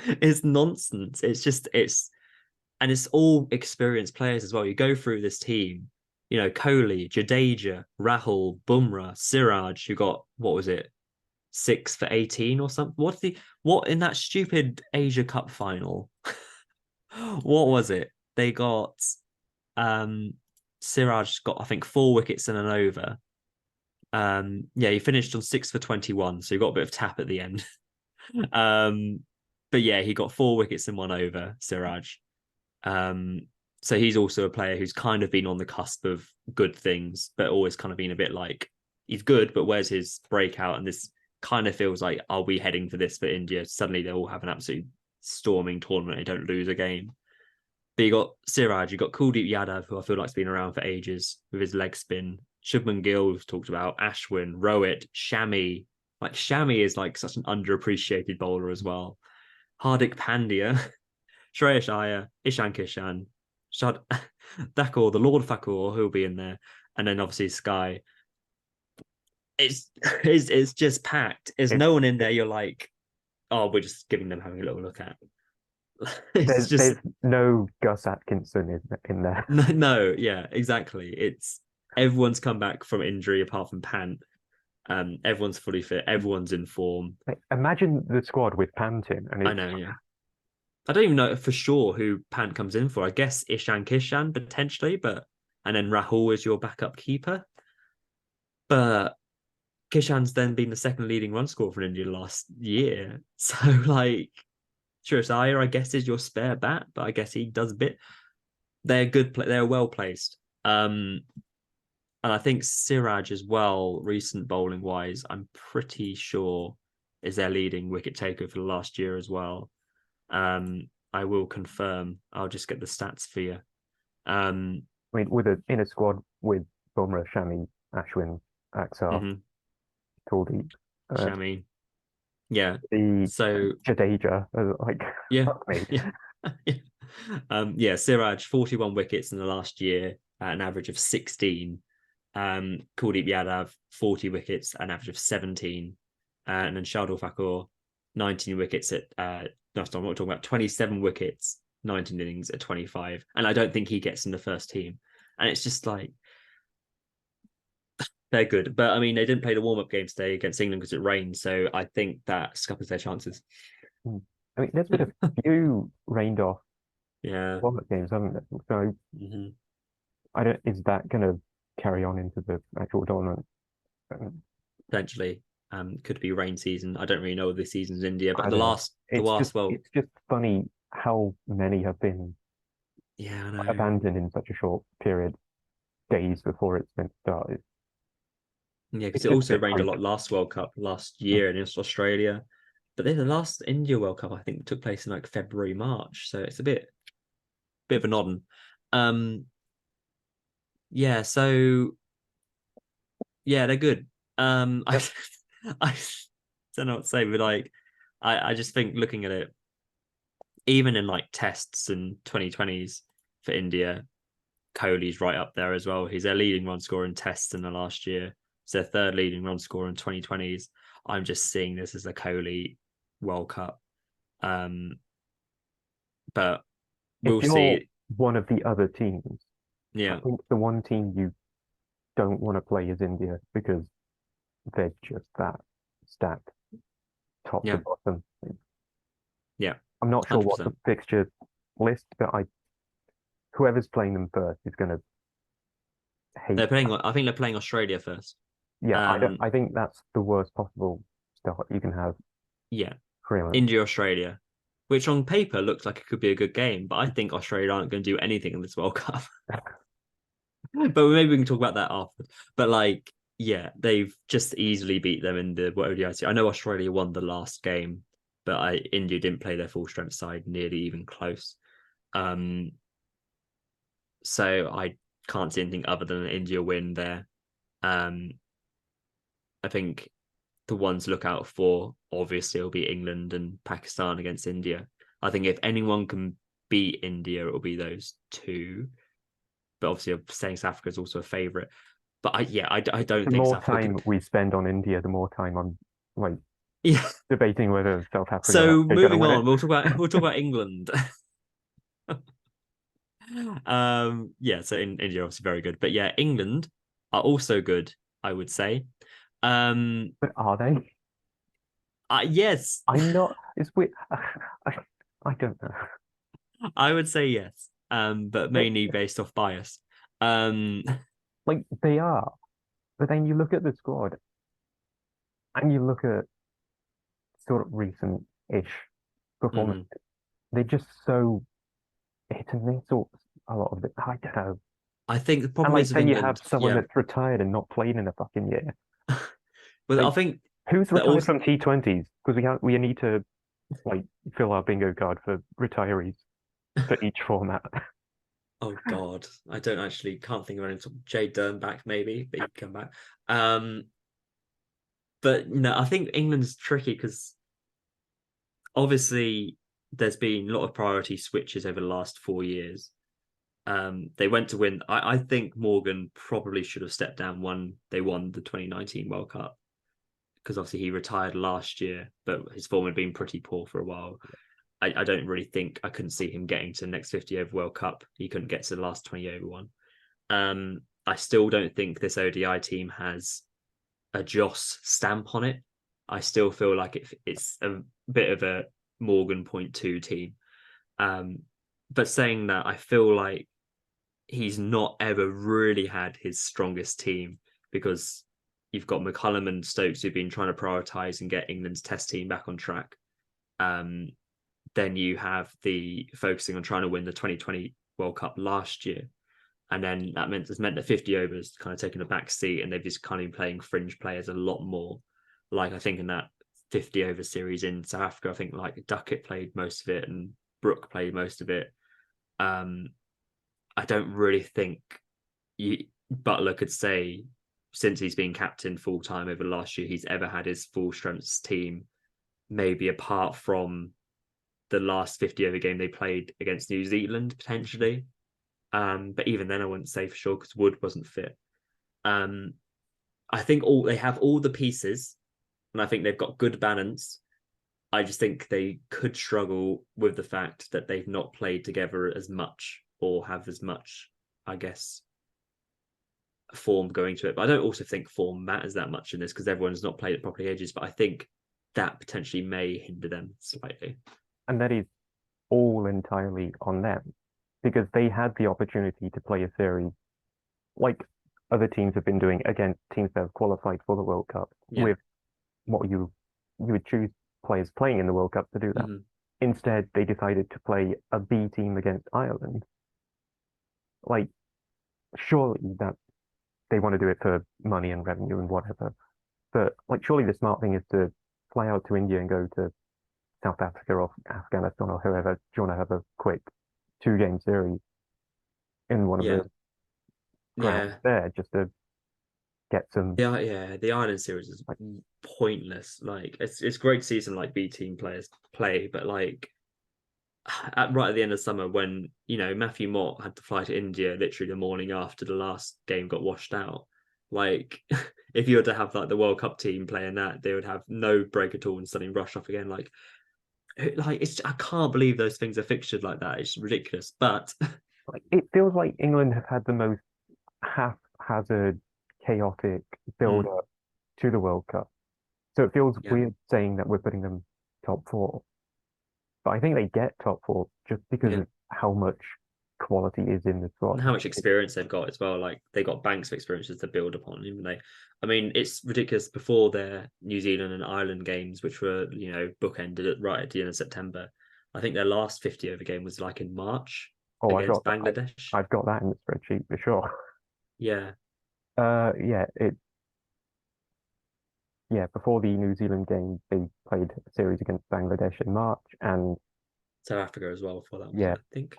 it's nonsense. And it's all experienced players as well. You go through this team, Kohli, Jadeja, Rahul, Bumrah, Siraj, who got, what was it, 6 for 18 or something? What in that stupid Asia Cup final? What was it? They got um Siraj got, I think, 4 wickets and an over. Yeah, he finished on 6 for 21, so he got a bit of tap at the end. um, but yeah, he got 4 wickets and 1 over, Siraj. Um, so he's also a player who's kind of been on the cusp of good things, but always kind of been a bit like, he's good, but where's his breakout? And this kind of feels like, are we heading for this for India? Suddenly they'll all have an absolute storming tournament. They don't lose a game. But you got Siraj, you got Kuldeep Yadav, who I feel like's been around for ages with his leg spin. Shubman Gill, we've talked about, Ashwin, Rohit, Shami. Like Shami is like such an underappreciated bowler as well. Hardik Pandya, Shreyas Iyer, Ishan Kishan, Shad Thakur, the Lord Thakur, who'll be in there, and then obviously Sky. It's just packed. There's it's no one in there. You're like, oh, we're just giving them having a little look at. It's just there's no Gus Atkinson in there. no, no, yeah, exactly. It's everyone's come back from injury apart from Pant. Everyone's fully fit. Everyone's in form. Like, imagine the squad with Pantin, and I it's know, yeah. I don't even know for sure who Pant comes in for. I guess Ishan Kishan potentially, but and then Rahul is your backup keeper. But Kishan's then been the second leading run scorer for India last year. So like Shreyas Iyer, I guess, is your spare bat, but I guess he does a bit. They're good. They're well placed. And I think Siraj as well, recent bowling wise, I'm pretty sure is their leading wicket taker for the last year as well. I will confirm. I'll just get the stats for you. Um, I mean, in a squad with Bumrah, Shami, Ashwin, Axar, mhm, Kuldeep, uh, Shami. Yeah. the So Jadeja, like yeah, fuck me. yeah, yeah. Siraj 41 wickets in the last year at an average of 16. Kuldeep Yadav 40 wickets, an average of 17, and then Shardul Thakur 19 wickets at no, I'm not talking about 27 wickets, 19 innings at 25, and I don't think he gets in the first team. And it's just like they're good, but I mean they didn't play the warm up game today against England because it rained, so I think that scuppers their chances. Mm. I mean, there's been a few rained off Yeah. warm-up games, haven't there? So Mm-hmm. I don't. Is that going to carry on into the actual tournament? Um, Potentially. Could be rain season. I don't really know this season's India, but I don't know. the last well, It's just funny how many have been yeah, I know. abandoned in such a short period, days before it's meant to start. Yeah, because It's it just a also bit rained a lot freak. last World Cup last Mm. year in Australia. But then the last India World Cup, I think, took place in like February, March. So it's a bit of a nod. Yeah, so yeah, they're good. I Yep. I don't know what to say, but like I just think looking at it, even in like tests and 2020s for India, Kohli's right up there as well. He's their leading run scorer in tests in the last year. It's their third leading run scorer in 2020s. I'm just seeing this as a Kohli World Cup. Um, but If we'll you're see. one of the other teams, I Yeah, think the one team you don't want to play is India because they're just that stacked top to yeah, bottom. yeah, I'm not sure what the 100%. fixture list, but whoever's playing them first is going to hate. They're playing. I think they're playing Australia first. Yeah, Um, I think that's the worst possible start you can have yeah, for India Australia, which on paper looks like it could be a good game, but I think Australia aren't going to do anything in this World Cup. But maybe we can talk about that after. But like, yeah, they've just easily beat them in the ODI. I know Australia won the last game, but India didn't play their full strength side nearly even close. Um, so I can't see anything other than an India win there. Um, I think the ones to look out for obviously will be England and Pakistan against India. I think if anyone can beat India, it will be those two. But obviously, I'm saying South Africa is also a favourite. But I don't the think more South Africa. time we spend on India, the more time I'm like Yeah. debating whether South Africa are So actually going to moving win it. on, we'll talk about England. Yeah. So in India, obviously very good, but yeah, England are also good. I would say. Um, But are they? yes, I'm not. It's weird. I don't know. I would say yes. But They, mainly based off bias. Um, like they are, but then you look at the squad and you look at sort of recent-ish performance. mhm. They're just so hit and miss, or a lot of it. I don't know. I think the And problem like, is with then you have England. someone Yeah, that's retired and not played in a fucking year. but I Like, think who's that retired also. from T20s? Because we need to like fill our bingo card for retirees for each format. Oh God, I don't actually can't think of anything. Jay Dern back maybe, but he can come back. Um, but no, I think England's tricky because obviously there's been a lot of priority switches over the last 4 years. They went to win. I think Morgan probably should have stepped down when they won the 2019 World Cup because obviously he retired last year, but his form had been pretty poor for a while. I don't really think I couldn't see him getting to the next 50 over World Cup. He couldn't get to the last 20 over one. I still don't think this ODI team has a Joss stamp on it. I still feel like it's a bit of a Morgan point two team. Um, but saying that, I feel like he's not ever really had his strongest team because you've got McCullum and Stokes who've been trying to prioritise and get England's test team back on track. Um, then you have the focusing on trying to win the 2020 World Cup last year. And then has meant that 50 overs kind of taken a back seat, and they've just kind of been playing fringe players a lot more. Like I think in that 50 over series in South Africa, I think like Duckett played most of it and Brook played most of it. I don't really think Butler could say since he's been captain full time over the last year, he's ever had his full strengths team, maybe apart from the last 50 over game they played against New Zealand potentially. But even then, I wouldn't say for sure because Wood wasn't fit. I think they have all the pieces, and I think they've got good balance. I just think they could struggle with the fact that they've not played together as much or have as much, I guess, form going to it. But I don't also think form matters that much in this because everyone's not played it properly ages. But I think that potentially may hinder them slightly. And that is all entirely on them because they had the opportunity to play a series like other teams have been doing against teams that have qualified for the World Cup with what you would choose players playing in the World Cup to do that. Mm-hmm. Instead, they decided to play a B team against Ireland. Like, surely that they want to do it for money and revenue and whatever. But like, surely the smart thing is to fly out to India and go to South Africa or Afghanistan or whoever. Do you want to have a quick 2-game series in one of the grounds there just to get some? Yeah, the Ireland series is like pointless. Like it's great to see some like B team players play, but like right at the end of summer when Matthew Mott had to fly to India literally the morning after the last game got washed out. Like if you were to have like the World Cup team playing that, they would have no break at all and suddenly rush off again. Like it's I can't believe those things are fixtured like that. It's ridiculous. But like it feels like England have had the most haphazard, chaotic build up to the World Cup. So it feels weird saying that we're putting them top four. But I think they get top four just because of how much quality is in the squad. And how much experience they've got as well. Like they got banks of experiences to build upon, even they. I mean, it's ridiculous. Before their New Zealand and Ireland games, which were bookended right at the end of September, I think their last 50 over game was like in March against Bangladesh. I've got that in the spreadsheet for sure. Yeah. Before the New Zealand game, they played a series against Bangladesh in March and South Africa as well for that. Yeah, I think.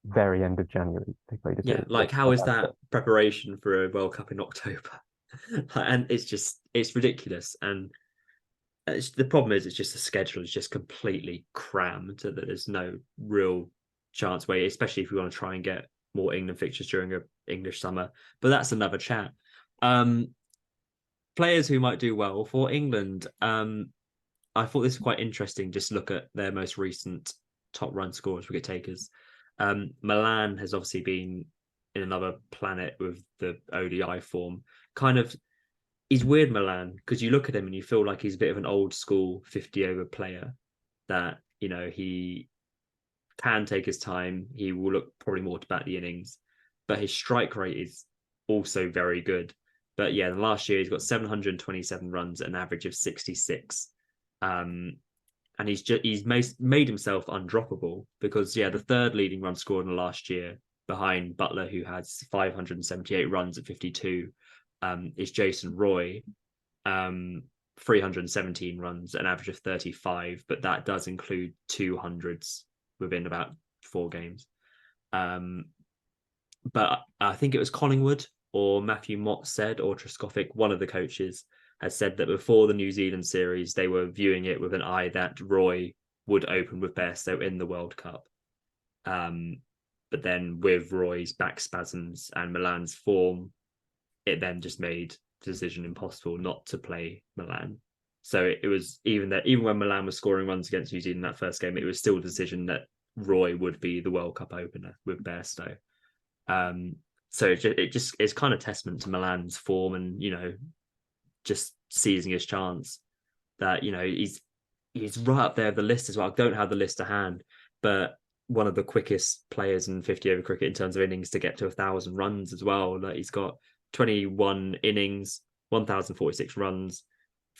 Very end of January they played a series. Yeah, like how is that preparation for a World Cup in October? And it's ridiculous. And the problem is it's just the schedule is just completely crammed so that there's no real chance way, especially if we want to try and get more England fixtures during an English summer. But that's another chat. Players who might do well for England. I thought this was quite interesting. Just look at their most recent top run scorers, wicket takers. Milan has obviously been in another planet with the ODI form. Kind of, he's weird, Milan, because you look at him and you feel like he's a bit of an old school 50 over player that, he can take his time. He will look probably more to bat the innings, but his strike rate is also very good. But yeah, the last year he's got 727 runs at an average of 66. And he's made himself undroppable because the third leading run scorer in the last year behind Butler, who has 578 runs at 52, is Jason Roy, 317 runs, an average of 35, but that does include 200s within about 4 games. But I think it was Collingwood or Matthew Mott said, or Trescothick, one of the coaches, has said that before the New Zealand series, they were viewing it with an eye that Roy would open with Bairstow in the World Cup. But then with Roy's back spasms and Milan's form, it then just made the decision impossible not to play Milan. So it was even when Milan was scoring runs against New Zealand in that first game, it was still a decision that Roy would be the World Cup opener with Bairstow. So it's kind of testament to Milan's form and just seizing his chance that he's right up there the list as well. I don't have the list to hand, but one of the quickest players in 50 over cricket in terms of innings to get to 1,000 runs as well. Like he's got 21 innings, 1,046 runs,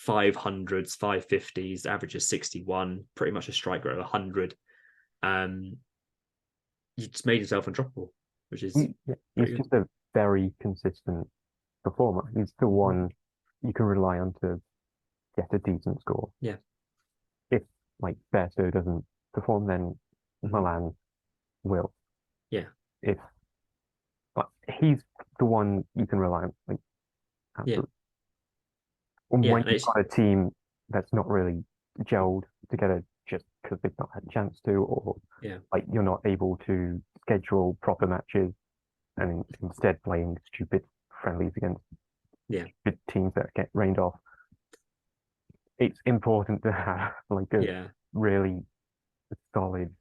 500s, 550s, averages 61, pretty much a strike rate of 100. He just made himself undroppable. which is He's pretty good. just a very consistent performer. He's the Mhm. one you can rely on to get a decent score. Yeah. If like Berto doesn't perform, then Mhm. Milan will. Yeah. If But he's the one you can rely on. Like Yeah. absolutely. And Yeah. when And you've it's got a team that's not really gelled together just because they've not had a chance to, or yeah. like you're not able to schedule proper matches and instead playing stupid friendlies against Yeah. stupid teams that get rained off, it's important to have like a Yeah. really solid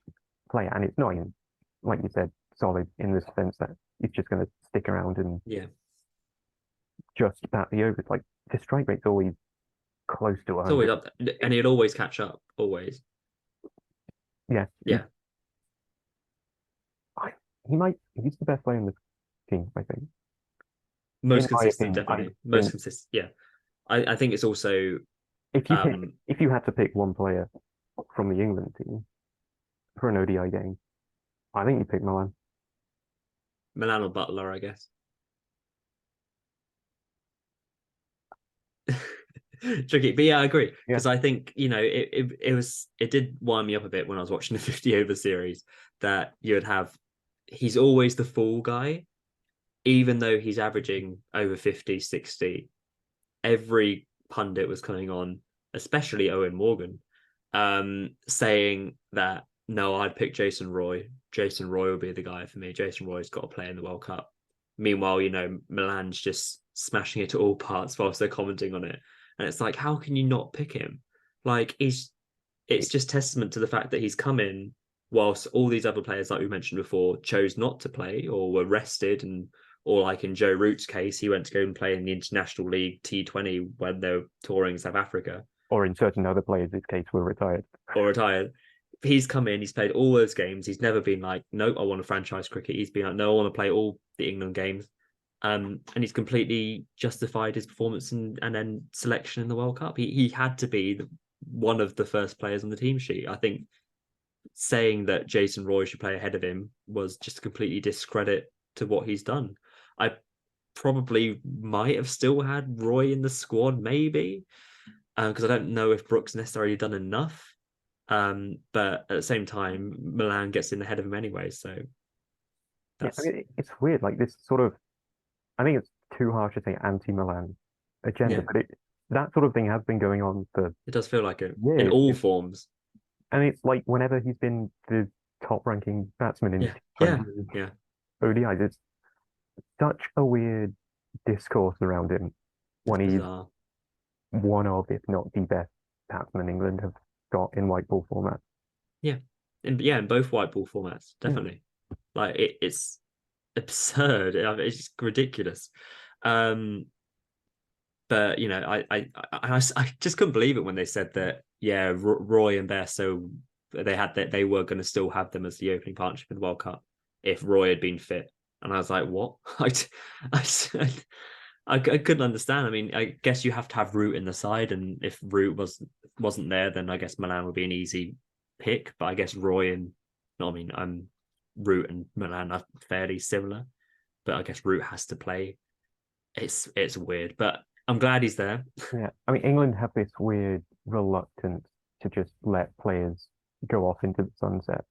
player. And it's not even, like you said, solid in the sense that he's just going to stick around and Yeah. just bat the overs. Like the strike rate's always close to It's always 100. up there. And he'd always catch up. Always. Yeah, Yeah. I, he's the best player in the team, I think. Most In my consistent, opinion, I definitely. Most think consistent. Yeah. I think it's also um if you had to pick one player from the England team for an ODI game, I think you pick Milan. Milan or Butler, I guess. Tricky, but yeah, I agree Yeah, because I think it did wind me up a bit when I was watching the 50 over series that you'd have he's always the fall guy, even though he's averaging over 50, 60. Every pundit was coming on, especially Owen Morgan, saying that no, I'd pick Jason Roy. Jason Roy will be the guy for me. Jason Roy's got to play in the World Cup. Meanwhile, Milan's just smashing it to all parts whilst they're commenting on it. And it's like, how can you not pick him? Like it's it, just testament to the fact that he's come in whilst all these other players, like we mentioned before, chose not to play or were rested and or like in Joe Root's case, he went to go and play in the International League T20 when they were touring South Africa or in certain other players' case, were retired. or retired. He's come in, he's played all those games. He's never been like, nope, I want to franchise cricket. He's been like, no, I want to play all the England games. And he's completely justified his performance and then selection in the World Cup. He had to be one of the first players on the team sheet. I think saying that Jason Roy should play ahead of him was just a completely discredit to what he's done. I probably might have still had Roy in the squad, maybe, because I don't know if Brooks necessarily done enough. But at the same time, Milan gets in ahead of him anyway, so Yeah, I that's mean, it's weird. Like this sort of, I think it's too harsh to say anti-Milan agenda, yeah, but that sort of thing has been going on for it does feel like it in years. all forms. And it's like whenever he's been the top-ranking batsman in Yeah, yeah, T20 yeah. ODIs, it's such a weird discourse around him It's when he's bizarre. one of, if not the best batsman England have got in white ball format. Yeah, in both white ball formats, Yeah, definitely. Like it's absurd. It's just ridiculous. Um, but I just couldn't believe it when they said that. Yeah, Roy and Bear. So they had that they were going to still have them as the opening partnership in the World Cup if Roy had been fit. And I was like, what? I couldn't understand. I mean, I guess you have to have Root in the side, and if Root wasn't there, then I guess Milan would be an easy pick. But I guess Roy and no, I mean, Root and Milan are fairly similar, but I guess Root has to play. It's weird, but I'm glad he's there. yeah. I mean, England have this weird reluctance to just let players go off into the sunset.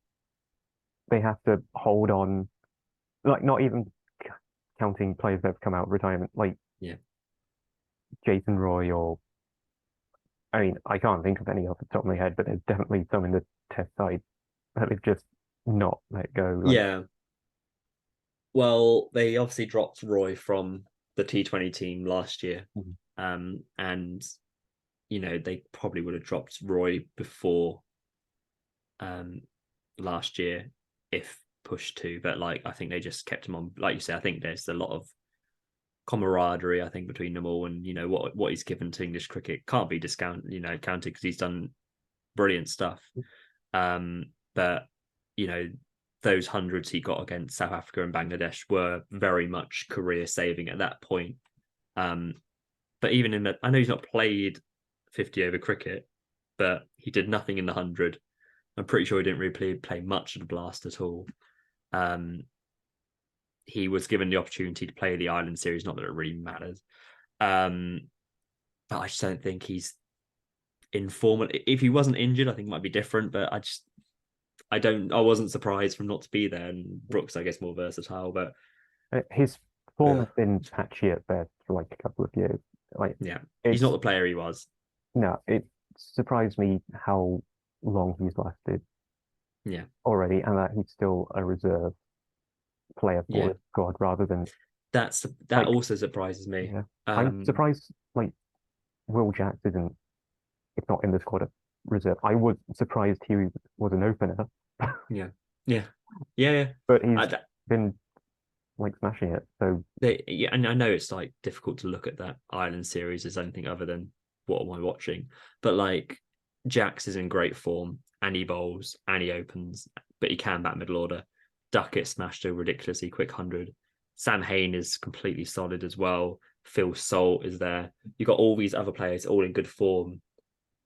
They have to hold on, like not even counting players that have come out of retirement, like Yeah, Jason Roy or I mean, I can't think of any off the top of my head, but there's definitely some in the test side that they've just not let go. Like, yeah. Well, they obviously dropped Roy from the T20 team last year, mhm. and they probably would have dropped Roy before um last year if pushed to, but like I think they just kept him on. Like you say, I think there's a lot of camaraderie, I think, between them all, and what he's given to English cricket can't be counted because he's done brilliant stuff. But you know, those hundreds he got against South Africa and Bangladesh were very much career saving at that point. Um, but even in that, I know he's not played 50 over cricket, but he did nothing in the 100. I'm pretty sure he didn't really play much of the blast at all. Um, he was given the opportunity to play the Ireland series. Not that it really matters, but I just don't think he's in form. If he wasn't injured, I think it might be different. But I wasn't surprised from not to be there. And Brooks, I guess, more versatile. But His form ugh, has been patchy at best for like a couple of years. Like yeah, he's not it's the player he was. no, it surprised me how long he's lasted Yeah, already, and that he's still a reserve player for yeah, the squad rather than that like also surprises me. yeah. I'm Um, surprised like Will Jacks isn't, if not in the squad at reserve. I was surprised he was an opener, yeah, yeah, yeah, yeah. but he's I, been like smashing it. So yeah, and I know it's like difficult to look at that Ireland series as anything other than what am I watching, but like Jax is in great form and he bowls and he opens, but he can bat middle order. Duckett smashed a ridiculously quick 100. Sam Hain is completely solid as well. Phil Salt is there. You got all these other players all in good form,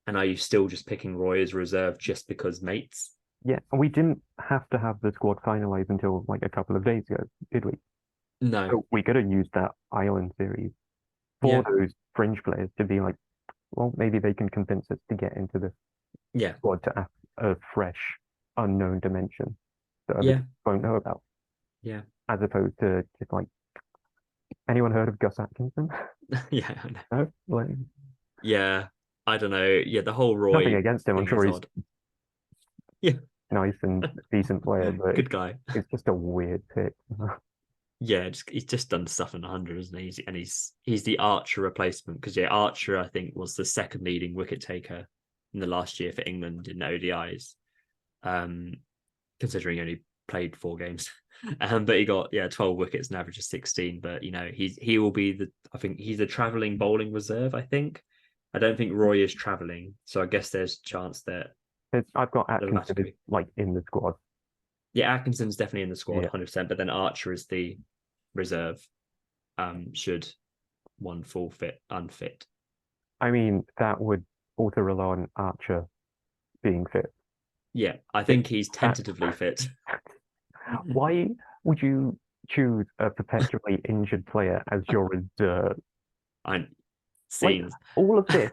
and are you still just picking Roy as reserve just because mates? yeah, and we didn't have to have the squad finalized until like a couple of days ago, did we? No, So we could have used that Island series for yeah, those fringe players to be like, well, maybe they can convince us to get into the yeah, squad to add a fresh, unknown dimension that others yeah, won't know about, yeah, as opposed to just like, anyone heard of Gus Atkinson? yeah. No, like Yeah, I don't know. Yeah, the whole nothing Roy against him. I'm thing is sure he's odd. Yeah, nice and decent player, but good guy. it's just a weird pick. Yeah, he's just done stuff in 100, isn't he? He's the Archer replacement because yeah, Archer I think was the second leading wicket taker in the last year for England in the ODIs. Um, considering he only played 4 games. But he got 12 wickets and average of 16. But he will be I think he's a travelling bowling reserve. I think. I don't think Roy is travelling, so I guess there's a chance that I've got the Atkinson is matter. like in the squad. Yeah, Atkinson's definitely in the squad, Yeah, 100%. But then Archer is the reserve. Should one fall fit, unfit. I mean that would also rely on Archer being fit. Yeah, I It, think he's that tentatively fit. why would you choose a perpetually injured player as your reserve? I Like scenes. all of this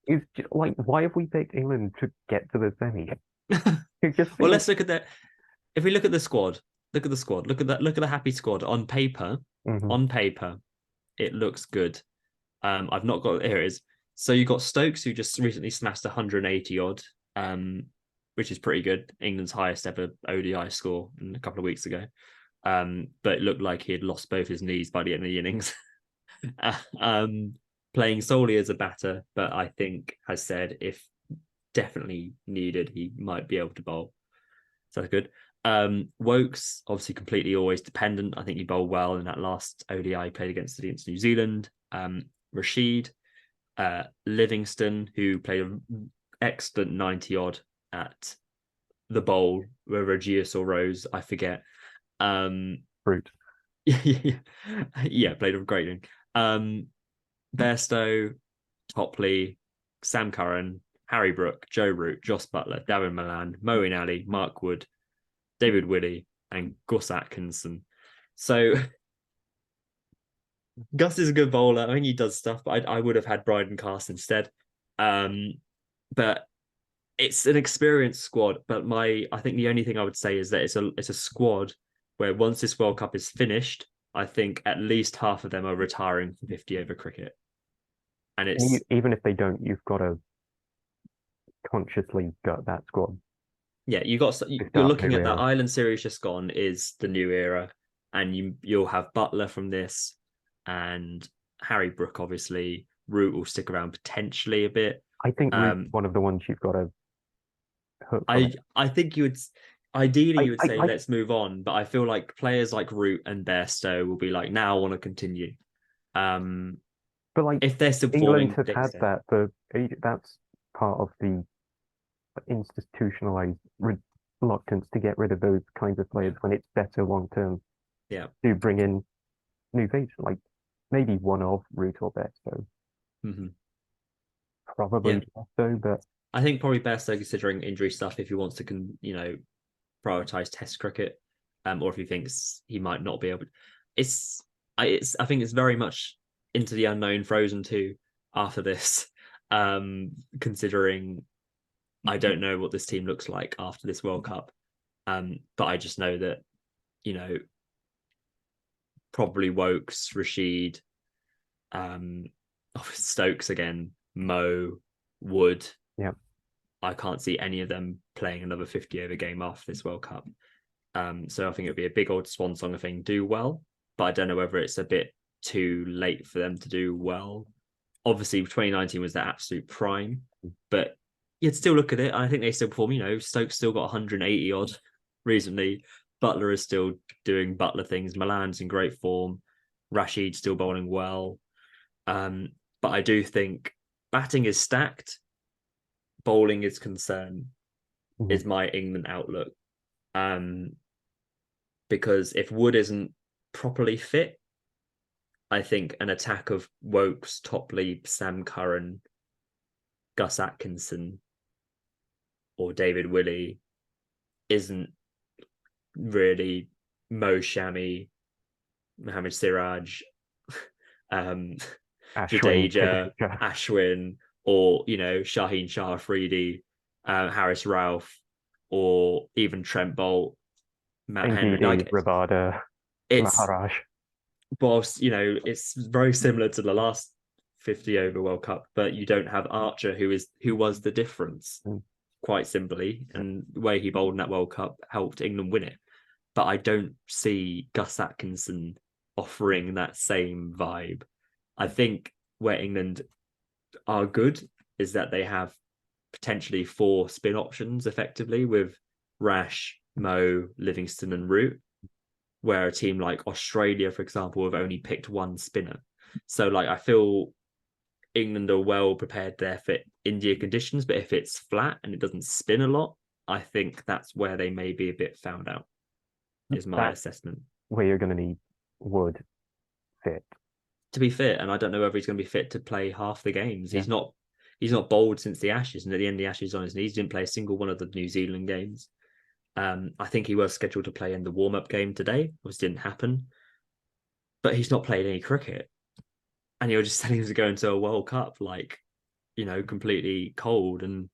is just, like why have we picked England to get to the semi? It just Well, seems. let's look at that. If we look at the squad, look at the squad. Look at that. Look at the happy squad on paper. Mhm. On paper, it looks good. I've not got here it is. So you got Stokes who just recently smashed 180 odd, which is pretty good. England's highest ever ODI score a couple of weeks ago. But it looked like he had lost both his knees by the end of the innings. um, playing solely as a batter, but I think has said if definitely needed, he might be able to bowl. So that's good. Wokes obviously completely always dependent. I think he bowled well in that last ODI played against New Zealand. Rashid, Livingston, who played an excellent 90 odd at the bowl where Regius or Rose, I forget. Fruit. Yeah, played a great game. Bairstow, Topley, Sam Curran, Harry Brook, Joe Root, Joss Butler, Darren Milan, Moeen Ali, Mark Wood, David Willey, and Gus Atkinson. So Gus is a good bowler. I think he does stuff, but I would have had Bryden Cast instead. Um, but it's an experienced squad. But I think the only thing I would say is that it's a squad where once this World Cup is finished, I think at least half of them are retiring from 50 over cricket. And And it's even if they don't, you've got to consciously gut that squad yeah, to you're start a looking new at that era. Island series just gone is the new era, and you'll have Butler from this, and Harry Brook obviously. Root will stick around potentially a bit. I think Root's Um, one of the ones you've got to hook from I it. I think you would ideally I, you would I, say I let's move on, but I feel like players like Root and Bairstow will be like now I want to continue. Um, but like if they're still England performing, have they had stay. that for that's part of the institutionalized reluctance to get rid of those kinds of players Yeah, when it's better long term yeah. to bring in new faces, like maybe one of Root or Besto, Hmm. probably Yeah. Besto, but I think probably Bairstow considering injury stuff if he wants to prioritize Test cricket. or if he thinks he might not be able. It's I think it's very much into the unknown Frozen 2 after this, considering I don't know what this team looks like after this World Cup. But I just know that, you know, probably Wokes, Rashid, um, Stokes again, Mo, Wood. Yeah. I can't see any of them playing another 50 over game after this World Cup. So I think it'd be a big old swan song thing, do well, but I don't know whether it's a bit too late for them to do well. Obviously, 2019 was their absolute prime, but you'd still look at it. I think they still perform. You know, Stokes still got 180 odd recently. Butler is still doing Butler things. Milan's in great form. Rashid still bowling well. But I do think batting is stacked. Bowling is concerned, Mhm. is my England outlook. Because if Wood isn't properly fit, I think an attack of Wokes, Topley, Sam Curran, Gus Atkinson, or David Willey isn't really Mo Shami, Mohammed Siraj, um, Ashwin, Jadeja, Jadeja. Ashwin, or Shaheen Shah Afridi, Harris Ralph, or even Trent Bolt, Matt Henry. NGD, Like Rabada, it's Maharaj. whilst it's very similar to the last 50 over World Cup, but you don't have Archer, who was the difference, Mm. quite simply, and the way he bowled in that World Cup helped England win it. But I don't see Gus Atkinson offering that same vibe. I think where England are good is that they have potentially four spin options effectively with Rash, Mo, Livingston, and Root, where a team like Australia, for example, have only picked one spinner. So, like, I feel England are well prepared there for India conditions, but if it's flat and it doesn't spin a lot, I think that's where they may be a bit found out, is my That's assessment. where you're going to need Wood fit. To be fit, and I don't know whether he's going to be fit to play half the games. Yeah. He's not bowled since the Ashes, and at the end of the Ashes on his knees, he didn't play a single one of the New Zealand games. I think he was scheduled to play in the warm-up game today, which didn't happen. But he's not played any cricket. And you're just telling him to go into a World Cup, like, completely cold. And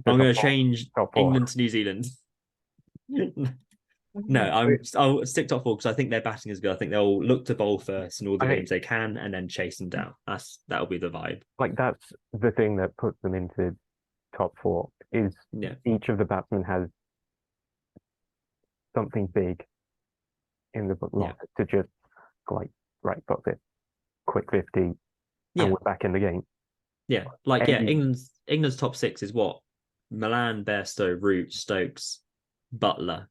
The I'm top going to four. change Top four. England to New Zealand. No, I'll stick top four because I think their batting is good. I think they'll look to bowl first in all the I games they can, and then chase them down. That'll be the vibe. like that's the thing that puts them into top four is Yeah, each of the batsmen has something big in the yeah, lot to just like, right, got it, quick 50, and yeah, we're back in the game. yeah. Like, yeah, Any, England's top six is what? Milan, Bairstow, Root, Stokes, Butler,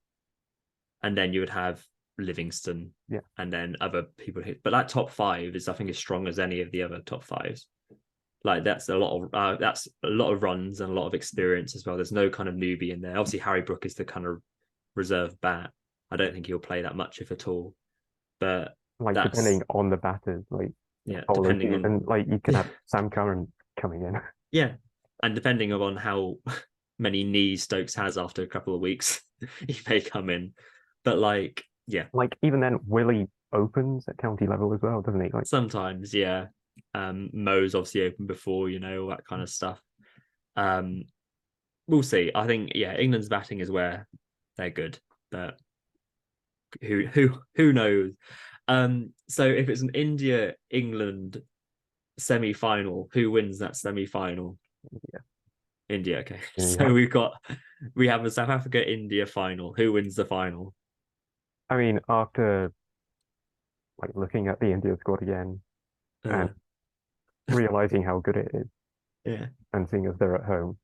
and then you would have Livingston, yeah, and then other people. But that top five is, I think, as strong as any of the other top fives. Like that's a lot of runs and a lot of experience as well. There's no kind of newbie in there. Obviously, Harry Brook is the kind of reserve bat. I don't think he'll play that much, if at all. But like that's depending on the batters, like yeah, whole depending on season, like you could have Sam Curran coming in. yeah, and depending on how many knees Stokes has after a couple of weeks, he may come in. But like, yeah, Like even then, Willie opens at county level as well, doesn't he? Like sometimes, yeah. Mo's obviously open before, all that kind of stuff. Um, we'll see. I think, yeah, England's batting is where they're good, but who knows? So if it's an India England semi-final, who wins that semi-final? yeah, India. Okay, yeah. so we have a South Africa India final. Who wins the final? I mean, after like looking at the India squad again and Uh, realizing how good it is, yeah, and seeing as they're at home,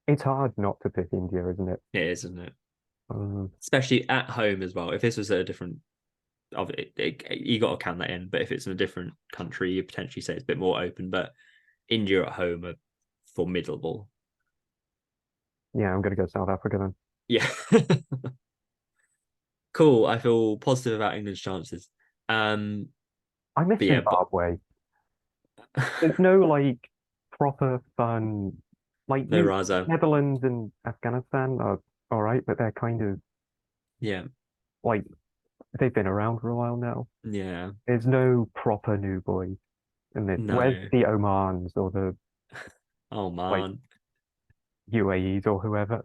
it's hard not to pick India, isn't it? it is, isn't it? Um, Especially at home as well. If this was a different, of you got to count that in. But if it's in a different country, you potentially say it's a bit more open. But India at home are formidable. yeah, I'm gonna go South Africa then. Yeah, cool. I feel positive about England's chances. Um, I miss but yeah, but Zimbabwe. There's no like proper fun. Like No New Raza. Netherlands and Afghanistan are all right, but they're kind of Yeah. like they've been around for a while now. Yeah. There's no proper new boys, and where's No. the Omans or the Oh like man. UAEs or whoever?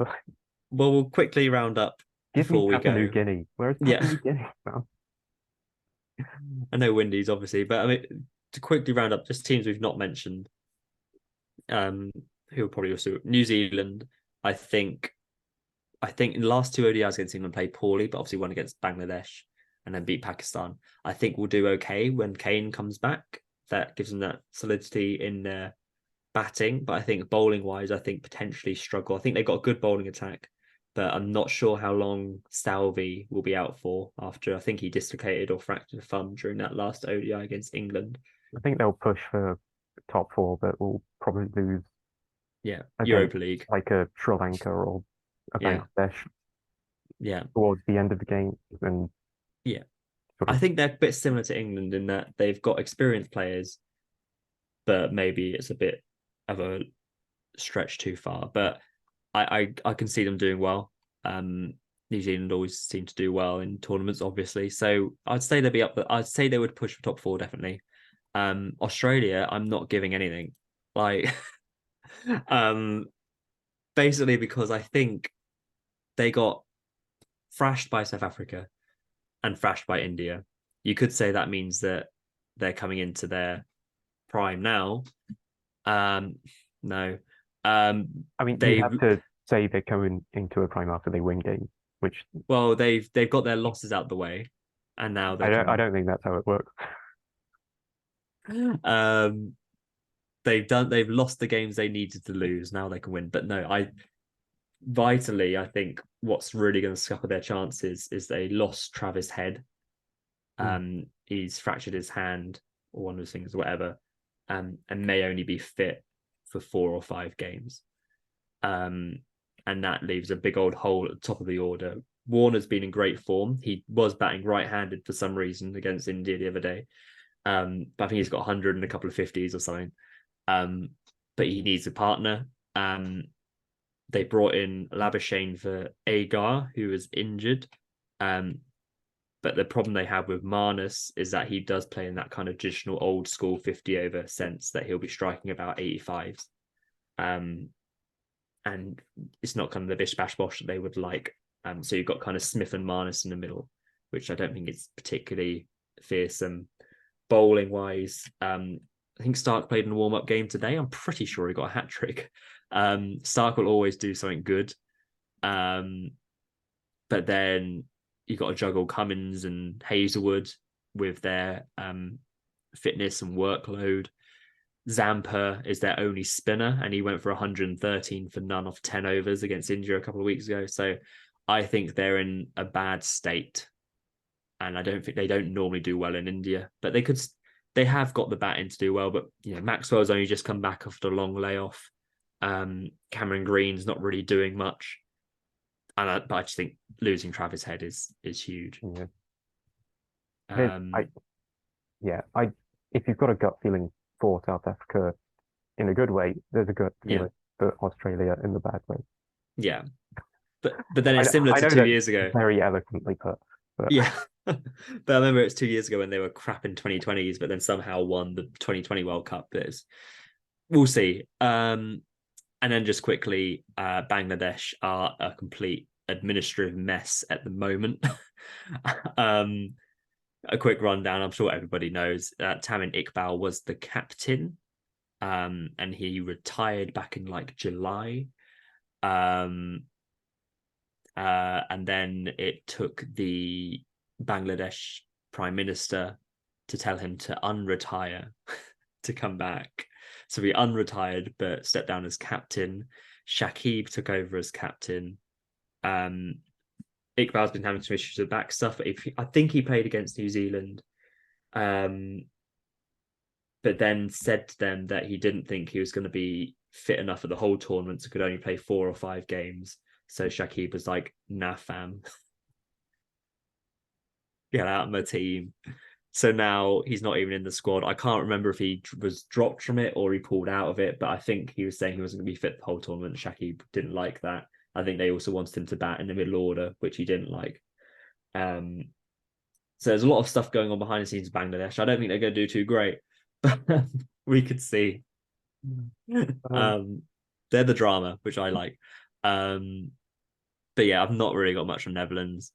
Well, we'll quickly round up Give me before we Papua New go. Guinea. Where's Papua Yeah. New Guinea, man? I know Windies, obviously, but I mean, to quickly round up just teams we've not mentioned, um, who will probably also New Zealand. I think I think in the last two ODIs against England played poorly, but obviously won against Bangladesh and then beat Pakistan. I think we'll do okay when Kane comes back. That gives them that solidity in their batting. But I think bowling wise, I think potentially struggle. I think they've got a good bowling attack, but I'm not sure how long Salvi will be out for after I think he dislocated or fractured a thumb during that last ODI against England. I think they'll push for top four, but will probably lose Yeah, against Europa League. like a Sri Lanka or a Yeah, Bangladesh yeah, towards the end of the game and yeah. sort I of. think they're a bit similar to England in that they've got experienced players, but maybe it's a bit of a stretch too far. But I can see them doing well. New Zealand always seem to do well in tournaments, obviously. So I'd say they'd be up. I'd say they would push for top four definitely. Australia, I'm not giving anything. Like, um, basically because I think they got thrashed by South Africa and thrashed by India. You could say that means that they're coming into their prime now. Um, no. I mean, you'd They have to say they're coming into a prime after they win games, which well, they've got their losses out the way, and now they I can. don't think that's how it works. Um, they've lost the games they needed to lose. Now they can win. But no, I think what's really going to scupper their chances is they lost Travis Head. Mm. He's fractured his hand or one of those things, or whatever, and may only be fit for 4 or 5 games. Um, and that leaves a big old hole at the top of the order. Warner's been in great form. He was batting right-handed for some reason against India the other day. But I think he's got 100 and a couple of 50s or something. Um, but he needs a partner. They brought in Labuschagne for Agar, who was injured. Um, but the problem they have with Marnus is that he does play in that kind of traditional old school 50 over sense that he'll be striking about 85s. Um, and it's not kind of the bish bash bosh that they would like. So you've got kind of Smith and Marnus in the middle, which I don't think is particularly fearsome. Bowling wise, I think Stark played in a warm up game today. I'm pretty sure he got a hat trick. Stark will always do something good. Um, but then you've got to juggle Cummins and Hazelwood with their fitness and workload. Zampa is their only spinner, and he went for 113 for none off 10 overs against India a couple of weeks ago. So I think they're in a bad state, and I don't think they don't normally do well in India, but they could. They have got the batting to do well, but Maxwell's only just come back after a long layoff. Cameron Green's not really doing much, but I just think losing Travis Head is huge. Yeah. There's, Um, I if you've got a gut feeling for South Africa in a good way, there's a gut yeah, feeling for Australia in the bad way. yeah, but then it's similar I to know two that's years ago. very eloquently put, but Yeah. But I remember it's 2 years ago when they were crap in 2020s, but then somehow won the 2020 World Cup. We'll see. And then just quickly, Bangladesh are a complete administrative mess at the moment. um, a quick rundown. I'm sure everybody knows that Tamim Iqbal was the captain, and he retired back in like July. Um, and then it took the Bangladesh prime minister to tell him to unretire to come back. So he unretired but stepped down as captain. Shakib took over as captain. Um, Iqbal's been having some issues with back stuff. I think he played against New Zealand, but then said to them that he didn't think he was going to be fit enough for the whole tournament, so could only play 4 or 5 games. So Shakib was like, "Nah, fam, get out of my team." So now he's not even in the squad. I can't remember if he was dropped from it or he pulled out of it, but I think he was saying he wasn't going to be fit the whole tournament. Shaki didn't like that. I think they also wanted him to bat in the middle order, which he didn't like. Um, so there's a lot of stuff going on behind the scenes in Bangladesh. I don't think they're going to do too great, but we could see. Um, Um, they're the drama, which I like. But yeah, I've not really got much on Netherlands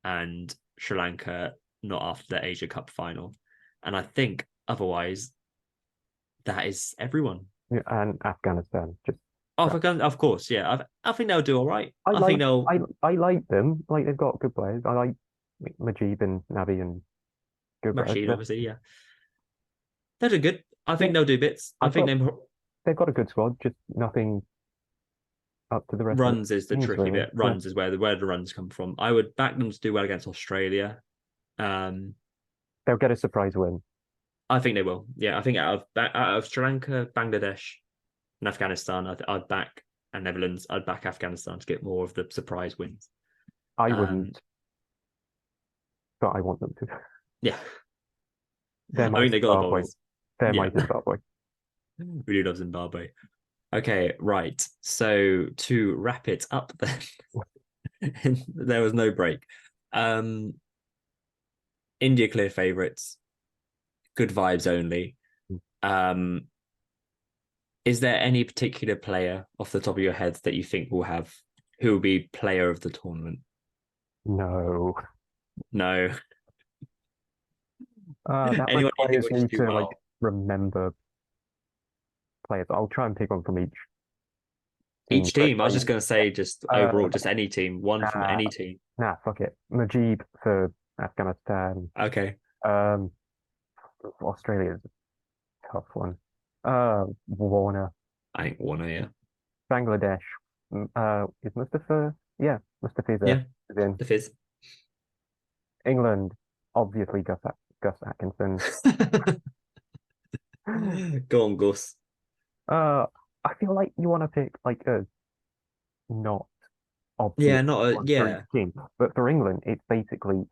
and Sri Lanka, not after the Asia Cup final. And I think otherwise, that is everyone. yeah, and Afghanistan. Just Oh, crap. of course, yeah. I think they'll do all right. I I think like they'll I like them. Like they've got good players. I like Majib and Nabi and good, but Rashid, obviously, yeah. They'll do good. I yeah, think they'll do bits. I I've think got they they've got a good squad. Just nothing up to the rest of the runs is the teams tricky really. bit. Yeah, Runs is where the runs come from. I would back them to do well against Australia. Um, they'll get a surprise win. I think they will. Yeah, I think out of Sri Lanka, Bangladesh, and Afghanistan, I'd back and Netherlands. I'd back Afghanistan to get more of the surprise wins. I Um, wouldn't, but I want them to. yeah, They're I my think they got the Zimbabwe. bowlers. They're Yeah, my Zimbabwe. we do love Zimbabwe. Okay, right. So to wrap it up, then there was no break. Um, India clear favourites, good vibes only. Um, is there any particular player off the top of your head that you think will have who will be player of the tournament? No. No. That much Anyone you think players will just need do to like well? remember players. I'll try and pick one from each team. Each team. I was just going to Yeah. say, just Uh, overall, just any team, one from nah, any team. nah, fuck it. Majib for Afghanistan. Okay. Um, Australia's a tough one. Warner, I think Warner, yeah. Bangladesh. Is Mustafa? Yeah, Mustafi's Yeah, is in the Fizz. England. Obviously, Gus Atkinson. Go on, Gus. I feel like you want to pick like a not obvious Yeah, not a one for each yeah. team, but for England, it's basically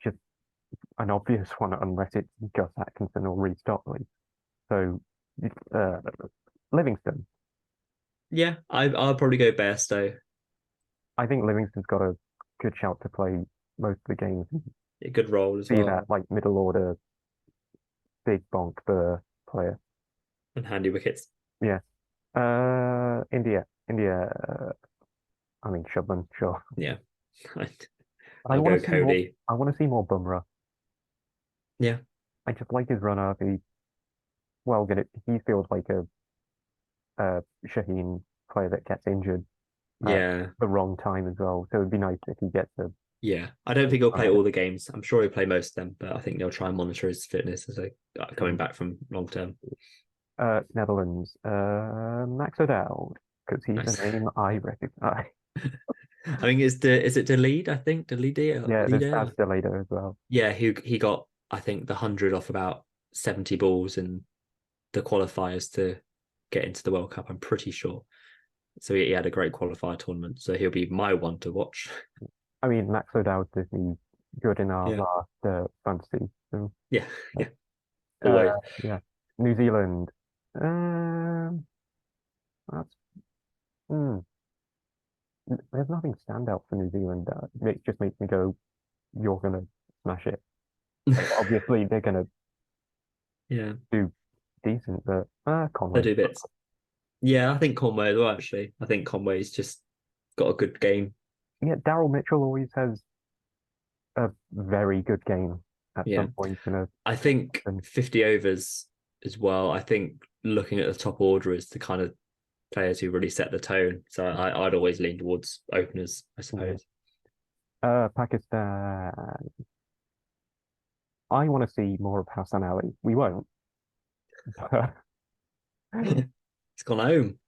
just an obvious one unless it's Gus Atkinson or Reece Stockley. So, uh, Livingston. Yeah, I'll probably go Bairstow. I think Livingston's got a good shout to play most of the games. A good role as Be well. that like middle order, big bonk the player. And handy wickets. Yeah. India. India. I mean, Shubman, sure. Yeah. I I'll want go to see more. Cody. I want to see more Bumrah. Yeah. I just like his run up. Well, get it. He feels like a Shaheen player that gets injured at Yeah. the wrong time as well. So it'd be nice if he gets a Yeah. I don't think he'll run play at it. all the games. I'm sure he'll play most of them, but I think they'll try and monitor his fitness as they coming back from long term. Netherlands, Max O'Dowd, because he's a Nice. name I recognize. I think is it the lead? I think the Yeah, there's leader. Abdelader as well. Yeah, he got I think the 100 off about 70 balls in the qualifiers to get into the World Cup. I'm pretty sure. So he had a great qualifier tournament. So he'll be my one to watch. I mean, Max O'Dowd did the good in our Yeah, last fantasy. So, yeah, yeah. uh, Always. yeah, New Zealand. Um, that's hmm. There's nothing standout for New Zealand. It just makes me go, "You're gonna smash it." Like, obviously, they're gonna Yeah, do decent, but they Conway. do bits. Yeah, I think Conway as well. Actually, I think Conway's just got a good game. Yeah, Daryl Mitchell always has a very good game at Yeah, some point in a I think and 50 overs as well. I think looking at the top order is the kind of players who really set the tone. So I'd always lean towards openers, I yeah. suppose. Pakistan. I want to see more of Hassan Ali. We won't. But, It's gone home.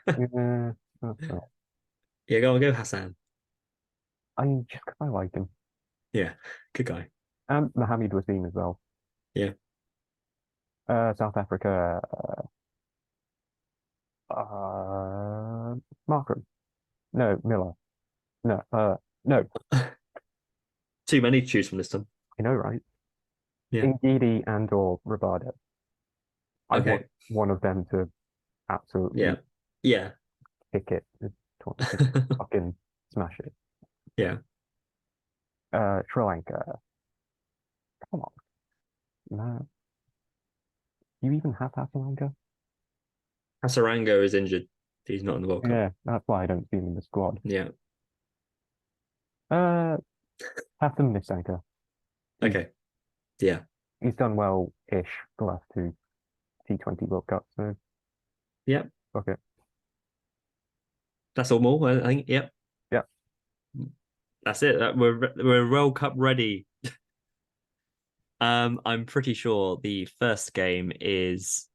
yeah, that's right. Yeah, go on, go Hassan. I just 'cause I like him. Yeah, good guy. And Mohamed Wasim as well. Yeah. South Africa. Uh, Markram. No, Miller. No, no. Too many to choose from this time. You know, right? Yeah. Ngidi and or Rabada. I want Okay. one of them to Yeah. absolutely Yeah. kick it, just fucking smash it. Yeah. Sri Lanka. Come on, man. You even have Sri Lanka? Hasarango is injured. He's not in the World Cup. Yeah, that's why I don't see him in the squad. Yeah. Uh, Hassan Nisanka. He's Okay. Yeah. he's done well-ish the last two T20 World Cups, so Yeah. fuck it. That's all more. I think. Yep. Yeah, That's it. We're World Cup ready. I'm pretty sure the first game is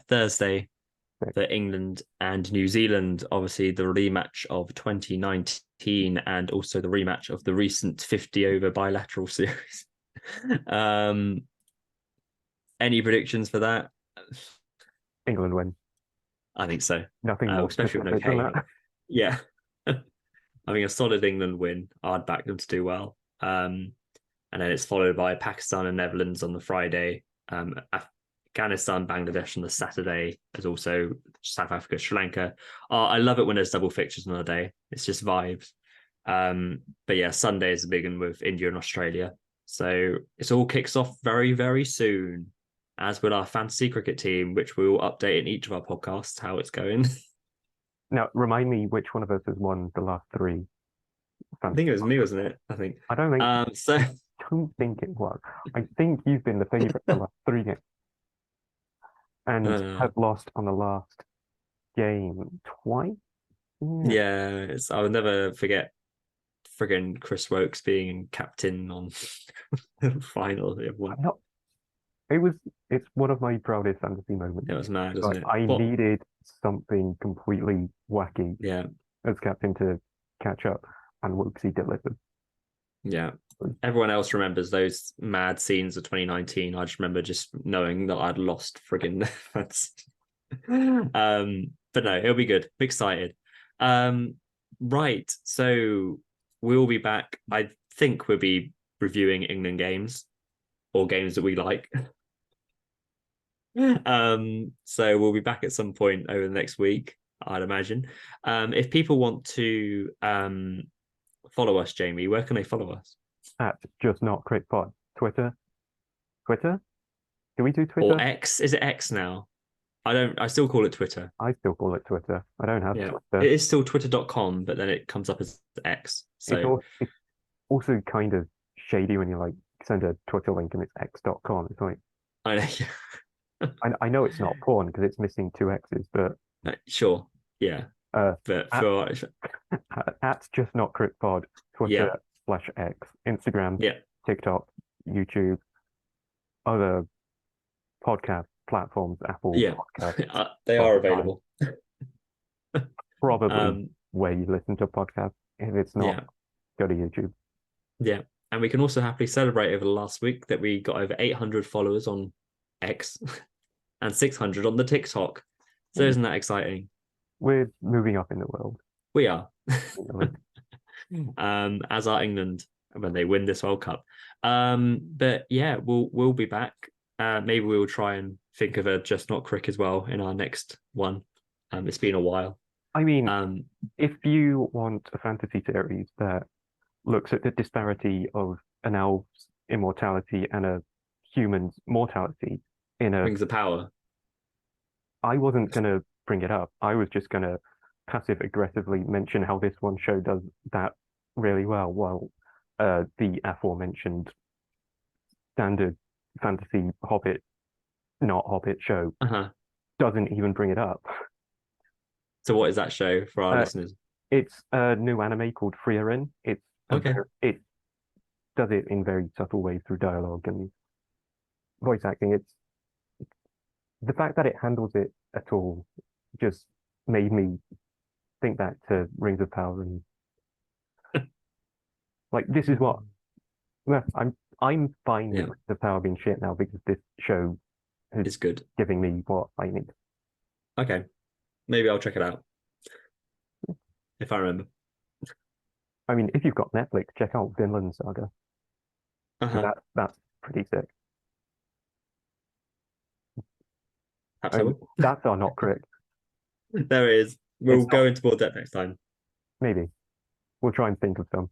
Thursday sick. for England and New Zealand. Obviously, the rematch of 2019 and also the rematch of the recent 50 over bilateral series. um, any predictions for that? England win. I think so. Nothing more Especially with no specific than Kane. that. Yeah. I think a solid England win. I'd back them to do well. And then it's followed by Pakistan and Netherlands on the Friday. Afghanistan, Bangladesh on the Saturday. There's also South Africa, Sri Lanka. I love it when there's double fixtures on a day. It's just vibes. But yeah, Sunday is a big one with India and Australia. So it all kicks off very, very soon, as with our fantasy cricket team, which we will update in each of our podcasts how it's going. Now, remind me which one of us has won the last three I think fantasy it was me, points. wasn't it? I think. I don't think, So don't think it was. I think you've been the favourite the last three games and uh, have lost on the last game twice. Yeah, yeah, I'll never forget friggin' Chris Wokes being captain on the final. I'm not. It was. It's one of my proudest fantasy It moments. was mad, wasn't Like it? I But needed something completely wacky yeah, as captain to catch up, and Wokesy delivered. yeah. Everyone else remembers those mad scenes of 2019. I just remember just knowing that I'd lost friggin' but no, it'll be good. I'm excited. Um, right. So we'll be back. I think we'll be reviewing England games or games that we like. So we'll be back at some point over the next week, I'd imagine. If people want to follow us, Jamie, where can they follow us? At just not crit pod. Twitter. Twitter. Do we do Or Twitter? X? Is it X now? I don't. I still call it Twitter. I still call it Twitter. I don't have Yeah, Twitter. it is still twitter.com, but then it comes up as X. So It's also kind of shady when you like send a Twitter link and it's x.com. It's like I know. I know it's not porn because it's missing two X's, but Sure. Yeah, uh, but at, for at just not crit pod, yeah, Twitter/X, Instagram, yeah, TikTok, YouTube, other podcast platforms, Apple yeah, Podcasts, they are Spotify, available. probably Um, where you listen to podcasts. If it's not, yeah, go to YouTube. yeah, and we can also happily celebrate over the last week that we got over 800 followers on X and 600 on the TikTok. So isn't that exciting? We're moving up in the world. We are. Really. As are England when they win this World Cup. But yeah, we'll be back. Maybe we'll try and think of a just not crick as well in our next one. It's been a while. I mean, Um, if you want a fantasy series that looks at the disparity of an elf's immortality and a human's mortality in a, Rings of Power. I wasn't gonna bring it up. I was just gonna passive aggressively mention how this one show does that really well, while the aforementioned standard fantasy Hobbit, not Hobbit show Uh-huh. doesn't even bring it up. So what is that show for our Uh, listeners? it's a new anime called Frieren. Okay. It does it in very subtle ways through dialogue and voice acting. It's the fact that it handles it at all just made me think back to Rings of Power and like this is what well, I'm fine with Yeah, Rings of Power being shit now because this show is it's good. giving me what I need. Okay. Maybe I'll check it out if I remember. I mean, if you've got Netflix, check out Vinland Saga because Uh-huh. that's pretty sick. Perhaps I will. Stats are not correct. There it is. It's We'll not. go into more depth next time. Maybe we'll try and think of some,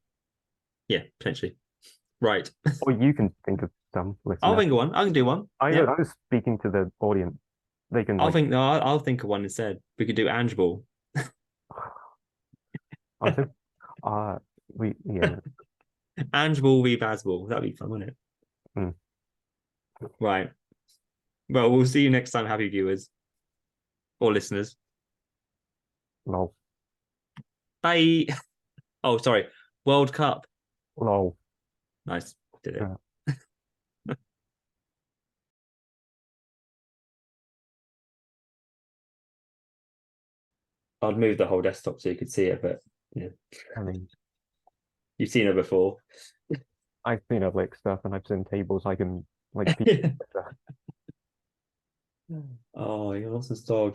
Yeah, potentially. Right. or you can think of some, I'll listener. think of one. I can do one. Yeah. I was speaking to the audience. They can I'll like. think. No, I'll think of one instead. We could do Ange Ball. I think. Uh, we yeah. Ange Ball v Bazball. That'd be fun, wouldn't it? Mm, Right. Well, we'll see you next time, happy viewers or listeners. lol, Bye. Oh, sorry. World Cup. lol. Nice. Did it. Uh, I'd move the whole desktop so you could see it, but yeah, I mean, you've seen it before. I've seen a like stuff, and I've seen tables I can like. Piece Oh, you lost a dog.